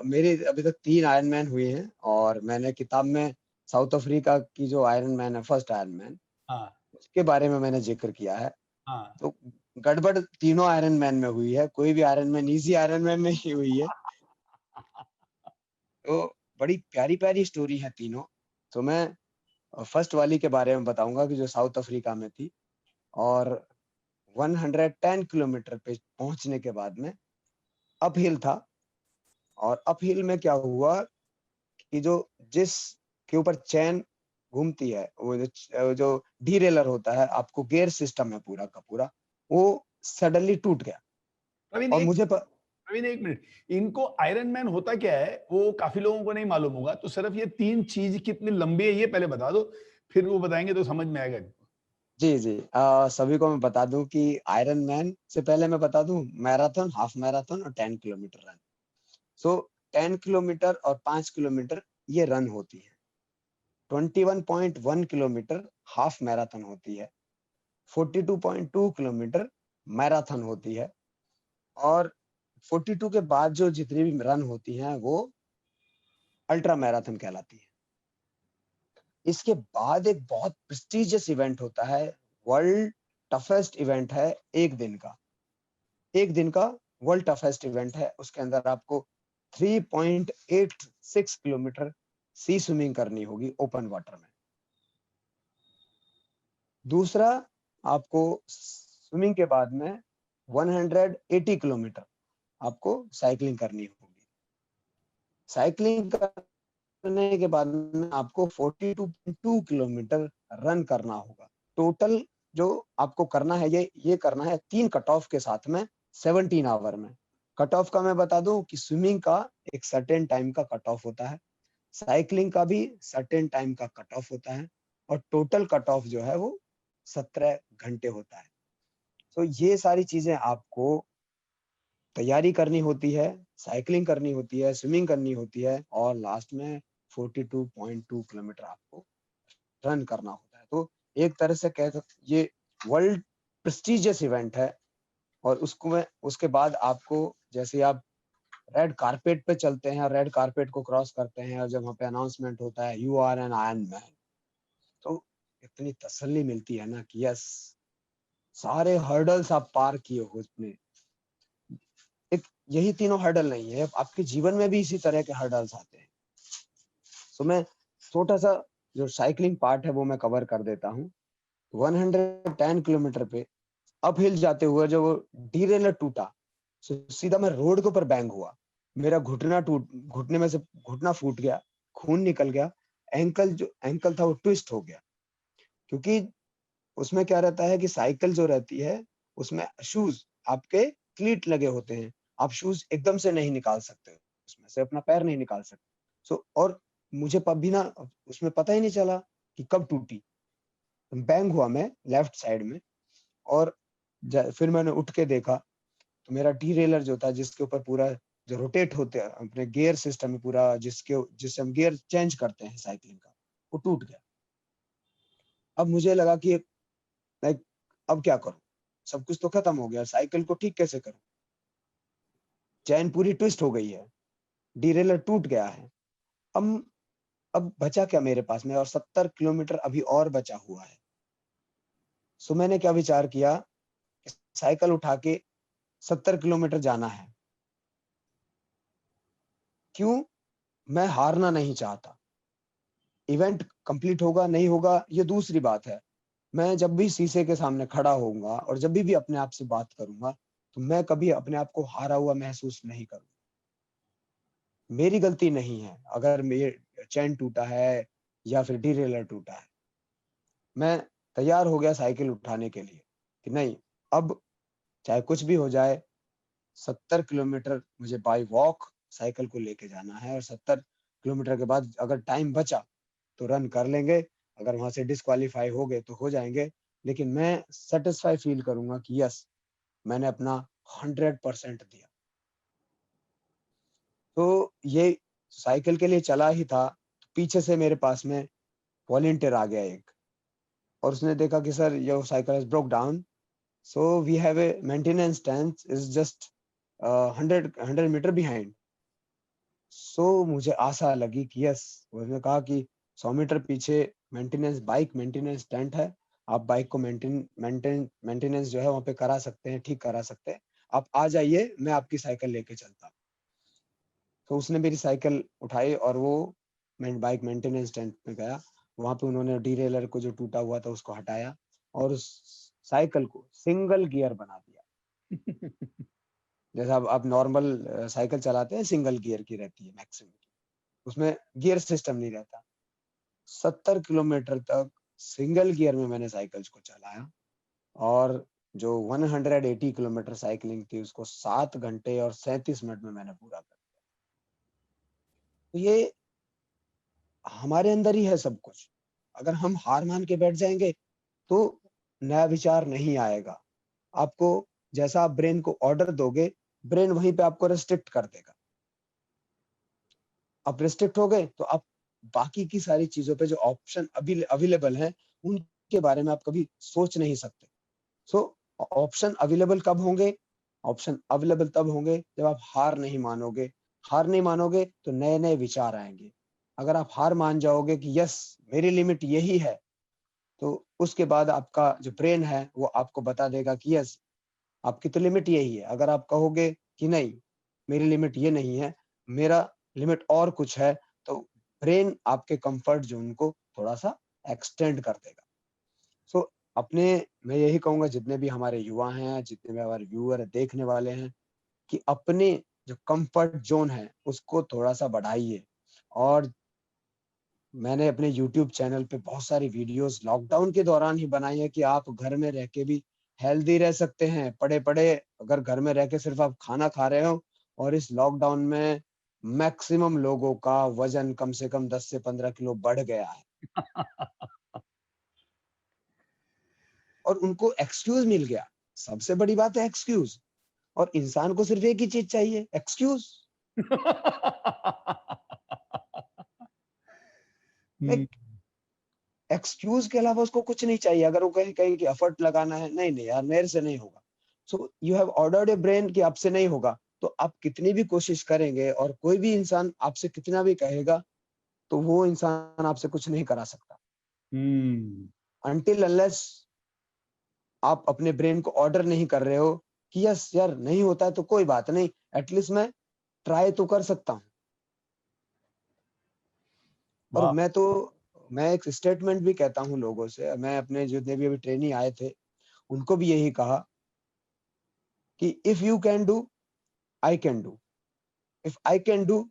मेरे अभी तक 3 आयरन मैन हुए हैं, और मैंने किताब में साउथ अफ्रीका की जो आयरन मैन है, फर्स्ट आयरन मैन, हाँ। उसके बारे में मैंने जिक्र किया है। हाँ। तो गड़बड़ तीनों आयरन मैन में हुई है, कोई भी iron man easy iron man नहीं हुई है। तो बड़ी प्यारी प्यारी स्टोरी है तीनों। तो मैं फर्स्ट वाली के बारे में बताऊंगा कि जो साउथ अफ्रीका में थी, और 110 किलोमीटर पे पहुंचने के बाद में अपहिल था। और अपहिल में क्या हुआ कि जो जिस के ऊपर चैन घूमती है, वो जो डीरेलर होता है, आपको गियर सिस्टम है पूरा का पूरा, वो सडनली टूट गया। प्रवीण और एक मुझे प्रवीण, एक मिनट। इनको आयरन मैन होता क्या है वो काफी लोगों को नहीं मालूम होगा, तो सिर्फ ये तीन चीज कितनी लंबी है ये पहले बता दो, फिर वो बताएंगे तो समझ में आएगा इनको। जी जी, सभी को मैं बता दूं कि आयरन मैन से पहले मैं बता दूं, मैराथन, हाफ मैराथन और 10 किलोमीटर रन। सो 10 किलोमीटर और 5 किलोमीटर ये रन होती है। 21.1 किलोमीटर हाफ मैराथन होती है। 42.2 किलोमीटर मैराथन होती है। और 42 के बाद जो जितनी भी रन होती हैं वो अल्ट्रा मैराथन कहलाती है। इसके बाद एक बहुत प्रेस्टिजियस इवेंट होता है, वर्ल्ड टफेस्ट इवेंट है, एक दिन का वर्ल्ड टफेस्ट इवेंट है। उसके अंदर आपको 3.86 किलोमीटर सी स्विमिंग करनी होगी ओपन वाटर में। दूसरा, आपको स्विमिंग के बाद में 180 किलोमीटर आपको साइकिलिंग करनी होगी। साइकिलिंग करने के बाद में आपको 42.2 किलोमीटर रन करना होगा। टोटल जो आपको करना है ये करना है 3 कट ऑफ के साथ में 17 आवर में। कट ऑफ का मैं बता दूं कि स्विमिंग का एक सर्टेन टाइम का कट ऑफ होता है, साइकिलिंग का भी सर्टेन टाइम का कट ऑफ होता है और टोटल कट ऑफ जो है वो 17 घंटे होता है। तो ये सारी चीजें आपको तैयारी करनी होती है, साइकिलिंग करनी होती है, स्विमिंग करनी होती है और लास्ट में 42.2 किलोमीटर आपको रन करना होता है। तो एक तरह से कह सकते ये वर्ल्ड प्रेस्टिजियस इवेंट है और उसके बाद आपको जैसे आप रेड कारपेट पे चलते हैं, रेड कारपेट को क्रॉस करते हैं और जब वहाँ पे अनाउंसमेंट होता है you are an iron man, तो इतनी तसल्ली मिलती है ना कि यस सारे हर्डल्स आप पार किए हो उसमें। एक यही तीनों हर्डल नहीं है, आपके जीवन में भी इसी तरह के हर्डल्स आते हैं। तो मैं छोटा सा जो साइकिलिंग पार्ट है वो मैं कवर कर देता हूँ। 110 किलोमीटर पे अप हिल जाते हुए जो वो डीरेलर टूटा, सीधा मैं रोड के ऊपर बैंग हुआ, मेरा घुटने में से घुटना फूट गया, खून निकल गया, एंकल था वो ट्विस्ट हो गया। क्योंकि उसमें क्या रहता है कि साइकिल जो रहती है उसमें शूज आपके क्लीट लगे होते हैं, आप शूज एकदम से नहीं निकाल सकते, उसमें से अपना पैर नहीं निकाल सकते। और मुझे भी ना उसमें पता ही नहीं चला कि कब टूटी, बैंग हुआ मैं लेफ्ट साइड में और फिर मैंने उठ के देखा तो मेरा डीरेलर जो था जिसके ऊपर पूरा जो रोटेट होते हैं अपने गियर सिस्टम में पूरा जिससे हम गियर चेंज करते हैं साइकिलिंग का, वो टूट गया। अब मुझे लगा कि लाइक अब क्या करूं, सब कुछ तो खत्म हो गया, साइकिल को ठीक कैसे करूं, चैन पूरी ट्विस्ट हो गई है, डीरेलर टूट गया है, अब बचा क्या मेरे पास में और 70 किलोमीटर अभी और बचा हुआ है। सो मैंने क्या विचार किया, साइकिल उठा के 70 किलोमीटर जाना है। क्यों? मैं हारना नहीं चाहता। इवेंट कंप्लीट होगा नहीं होगा ये दूसरी बात है, मैं जब भी शीशे के सामने खड़ा होऊंगा और जब भी अपने आप से बात करूंगा तो मैं कभी अपने आप को हारा हुआ महसूस नहीं करूंगा। मेरी गलती नहीं है अगर मेरे चैन टूटा है या फिर डीरेलर टूटा है। मैं तैयार हो गया साइकिल उठाने के लिए कि नहीं, अब चाहे कुछ भी हो जाए 70 किलोमीटर मुझे बाय वॉक साइकिल को लेके जाना है और 70 किलोमीटर के बाद अगर टाइम बचा तो रन कर लेंगे, अगर वहां से डिस्क्वालीफाई हो गए तो हो जाएंगे, लेकिन मैं सेटिस्फाई फील करूंगा कि यस मैंने अपना 100% दिया। तो ये साइकिल के लिए चला ही था, पीछे से मेरे पास में वॉलंटियर आ गया एक और उसने देखा कि sir your cycle has broke down, so we have a maintenance tank is just 100 metre behind. So मुझे आशा लगी कि यस, उसने कहा कि 100 मीटर पीछे बाइक मेंटेनेंस टेंट है, आप बाइक को मेंटेनेंस जो है वहाँ पे करा सकते हैं, ठीक करा सकते हैं, आप आ जाइए, मैं आपकी साइकिल लेके चलता हूँ। तो उसने मेरी साइकिल उठाई और वो बाइक मेंटेनेंस टेंट में गया, वहाँ पे उन्होंने डीरेलर को जो टूटा हुआ था उसको हटाया और उस साइकिल को सिंगल गियर बना दिया। जैसा आप नॉर्मल साइकिल चलाते हैं सिंगल गियर की रहती है मैक्सिमम, उसमें गियर सिस्टम नहीं रहता। 70 किलोमीटर तक सिंगल गियर में मैंने साइकिल्स को चलाया और जो 180 किलोमीटर साइकिलिंग थी उसको 7 घंटे और 37 मिनट में मैंने पूरा कर दिया। तो ये हमारे अंदर ही है सब कुछ। अगर हम हार मान के बैठ जाएंगे तो नया विचार नहीं आएगा। आपको जैसा आप ब्रेन को ऑर्डर दोगे, ब्रेन वहीं पे आपको रेस्ट्रिक्ट कर देगा। आप रिस्ट्रिक्ट हो गए तो आप बाकी की सारी चीजों पे जो ऑप्शन अभी अवेलेबल हैं उनके बारे में आप कभी सोच नहीं सकते। सो ऑप्शन अवेलेबल कब होंगे? ऑप्शन अवेलेबल तब होंगे जब आप हार नहीं मानोगे। हार नहीं मानोगे तो नए नए विचार आएंगे। अगर आप हार मान जाओगे कि यस मेरी लिमिट यही है, तो उसके बाद आपका जो ब्रेन है वो आपको बता देगा कि यस आपकी तो लिमिट यही है। अगर आप कहोगे कि नहीं मेरी लिमिट ये नहीं है, मेरा लिमिट और कुछ है, तो ब्रेन आपके कंफर्ट जोन को थोड़ा सा एक्सटेंड कर देगा। सो अपने, मैं यही कहूंगा जितने भी हमारे युवा हैं, जितने भी हमारे व्यूअर देखने वाले हैं, कि अपने जो कंफर्ट जोन है उसको थोड़ा सा बढ़ाइए। और मैंने अपने यूट्यूब चैनल पे बहुत सारी वीडियोस लॉकडाउन के दौरान ही बनाई है कि आप घर में रह के भी हेल्दी रह सकते हैं। पड़े पड़े अगर घर में रह के सिर्फ आप खाना खा रहे हो, और इस लॉकडाउन में मैक्सिमम लोगों का वजन कम से कम 10 से 15 किलो बढ़ गया है, और उनको एक्सक्यूज मिल गया। सबसे बड़ी बात है एक्सक्यूज, और इंसान को सिर्फ एक ही चीज चाहिए, एक्सक्यूज। हम्म, एक्सक्यूज के अलावा उसको कुछ नहीं चाहिए। अगर वो कहे कहे कि एफर्ट लगाना है, नहीं नहीं यार मेरे से नहीं होगा, so you have ordered A brain कि आपसे नहीं होगा, तो आप कितनी भी कोशिश करेंगे और कोई भी इंसान आपसे कितना भी कहेगा, तो वो इंसान आपसे कुछ नहीं करा सकता हम्म, अनटिल अनलेस आप अपने ब्रेन को ऑर्डर नहीं कर रहे हो कि यस यार नहीं होता है तो कोई बात नहीं, एटलीस्ट मैं ट्राई तो कर सकता हूँ। और वाह, मैं एक स्टेटमेंट भी कहता हूँ लोगों से। मैं अपने जितने भी अभी ट्रेनी आए थे उनको भी यही कहा कि if you can do, I can do, if I can do,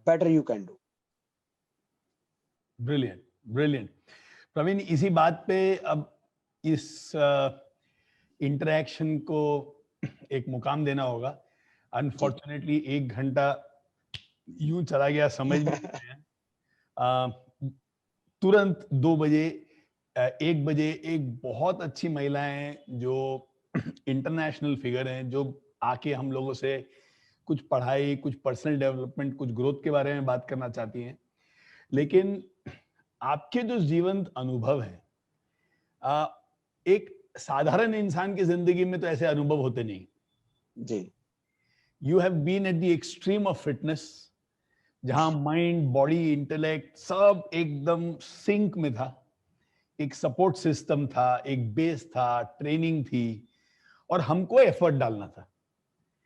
better you can do. Brilliant, brilliant. Praveen, इसी बात पे अब इस इंटरेक्शन को एक मुकाम देना होगा। जी। अनफॉर्चुनेटली 1 घंटा यूं चला गया, समझ में नहीं आया। तुरंत 2 बजे, 1 बजे एक बहुत अच्छी महिला हैं जो इंटरनेशनल फिगर हैं, जो आके हम लोगों से कुछ पढ़ाई, कुछ पर्सनल डेवलपमेंट, कुछ ग्रोथ के बारे में बात करना चाहती हैं। लेकिन आपके जो जीवंत अनुभव हैं, आ, एक साधारण इंसान की जिंदगी में तो ऐसे अनुभव होते नहीं। जी। You have been at the extreme of fitness, जहां माइंड, बॉडी, इंटेलेक्ट सब एकदम सिंक में था। एक सपोर्ट सिस्टम था, एक बेस था, ट्रेनिंग थी, और हमको एफर्ट डालना था।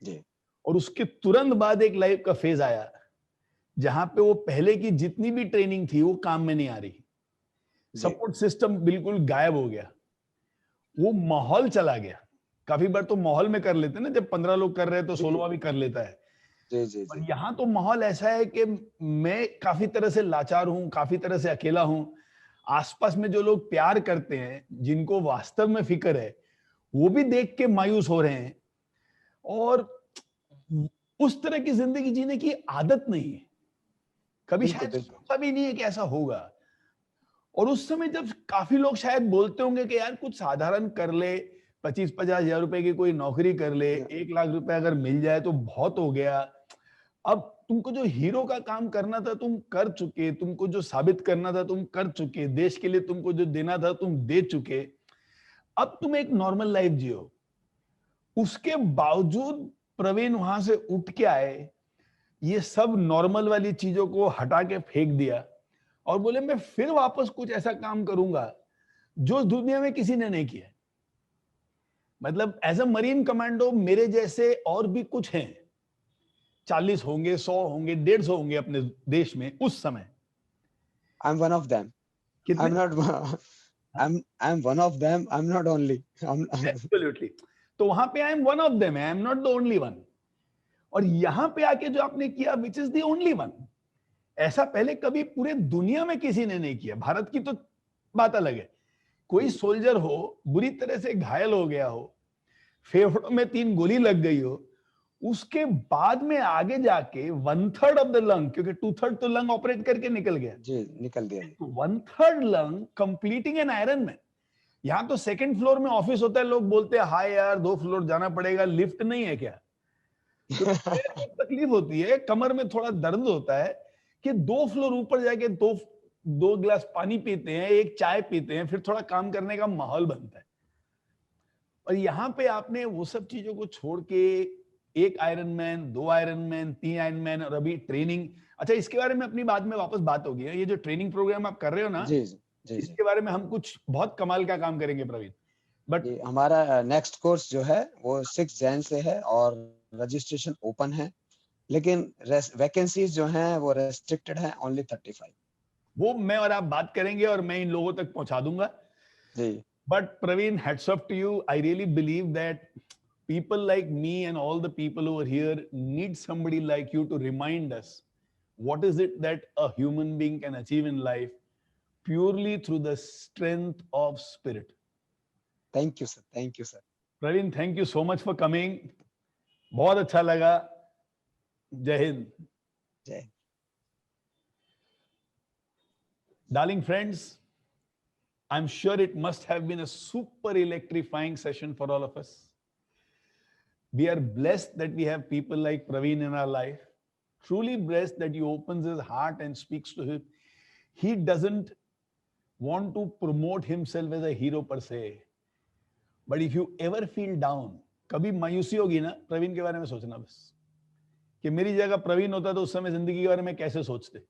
जी। और उसके तुरंत बाद एक लाइफ का फेज आया जहां पे वो पहले की जितनी भी ट्रेनिंग थी वो काम में नहीं आ रही। जी। सपोर्ट सिस्टम बिल्कुल गायब हो गया, वो माहौल चला गया। काफी बार तो माहौल में कर लेते हैं ना, जब 15 लोग कर रहे हैं तो जी। 16वां भी कर लेता है। जी। जी। और जी। यहां तो माहौल ऐसा है कि मैं काफी तरह से लाचार हूं, काफी तरह से अकेला हूं। आसपास में जो लोग प्यार करते हैं, जिनको वास्तव में फिक्र है, वो भी देख के मायूस हो रहे हैं। और उस तरह की जिंदगी जीने की आदत नहीं है, कभी बिल्कुल शायद बिल्कुल। सोचा भी नहीं है कि ऐसा होगा। और उस समय जब काफी लोग शायद बोलते होंगे कि यार कुछ साधारण कर ले, 25-50 हजार रुपए की कोई नौकरी कर ले, 1 लाख रुपए अगर मिल जाए तो बहुत हो गया। अब तुमको जो हीरो का काम करना था तुम कर चुके, तुमको जो साबित करना था तुम कर चुके, देश के लिए तुमको जो देना था तुम दे चुके। अब तुम एक नॉर्मल लाइफ जियो। उसके बावजूद प्रवीण वहां से उठ के आए, ये सब नॉर्मल वाली चीजों को हटा के फेंक दिया और बोले मैं फिर वापस कुछ ऐसा काम करूंगा जो दुनिया में किसी ने नहीं किया। मतलब एज अ मरीन कमांडो मेरे जैसे और भी कुछ हैं, 40 होंगे, 100 होंगे, 150 होंगे अपने देश में उस समय। I am one of them. I कितने? Am not I am one of them, I am not only. Absolutely. तो वहां पे I am one of them, I am not the only one. और यहां पे आके जो आपने किया, which is the only one, ऐसा पहले कभी पूरे दुनिया में किसी ने नहीं किया। भारत की तो बात अलग है, कोई जी। सोल्जर हो, बुरी तरह से घायल हो गया हो, फेफड़ों में 3 गोली लग गई हो, उसके बाद में आगे जाके 1/3 ऑफ द लंग, क्योंकि 2/3 तो लंग ऑपरेट करके निकल गया, जी निकल गया जी। 1/3 lung completing N iron man. यहाँ तो सेकंड फ्लोर में ऑफिस होता है, लोग बोलते हैं हाय यार 2 फ्लोर जाना पड़ेगा, लिफ्ट नहीं है क्या? क्योंकि पैर में तकलीफ होती है, कमर में थोड़ा दर्द होता है, कि 2 फ्लोर ऊपर जाके दो दो गिलास पानी पीते हैं, एक चाय पीते हैं, फिर थोड़ा काम करने का माहौल बनता है। और यहाँ पे आपने वो सब चीजों को छोड़ के 1 iron man, 2 iron man, 3 iron man, और अभी ट्रेनिंग। अच्छा, इसके बारे में अपनी बाद में वापस बात होगी। ये जो ट्रेनिंग प्रोग्राम आप कर रहे हो ना, जी जी। जी जी। इसके बारे में हम कुछ बहुत कमाल का काम करेंगे प्रवीण। बट जी हमारा नेक्स्ट कोर्स जो है वो 6 जैन से है, और रजिस्ट्रेशन ओपन है, लेकिन वैकेंसीज जो हैं वो रेस्ट्रिक्टेड हैं, ओनली 35। वो मैं और आप बात करेंगे और मैं इन लोगों तक पहुंचा दूंगा। जी But Praveen, hats off to you. I really believe that people like me and all the people over here need somebody like you to remind us what is it that a human being can achieve in life purely through the strength of spirit. Thank you sir, thank you sir. Praveen, thank you so much for coming. बहुत अच्छा लगा. जय हिंद. जय। Darling friends, I'm sure it must have been a super electrifying session for all of us. We are blessed that we have people like Praveen in our life. Truly blessed that he opens his heart and speaks to him. He doesn't want to promote himself as a hero per se. But if you ever feel down, कभी मायूसी होगी ना, प्रवीण के बारे में सोचना बस कि मेरी जगह प्रवीण होता तो उस समय जिंदगी के बारे में कैसे सोचते.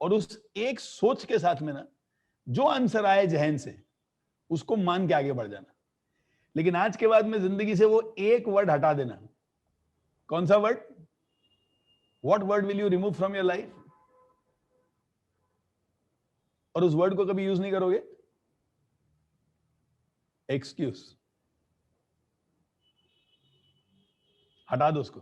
और उस एक सोच के साथ में ना जो आंसर आए जहन से उसको मान के आगे बढ़ जाना. लेकिन आज के बाद में जिंदगी से वो एक वर्ड हटा देना. कौन सा word? What word will you remove from your life? और उस वर्ड को कभी यूज नहीं करोगे? एक्सक्यूज. हटा दो उसको.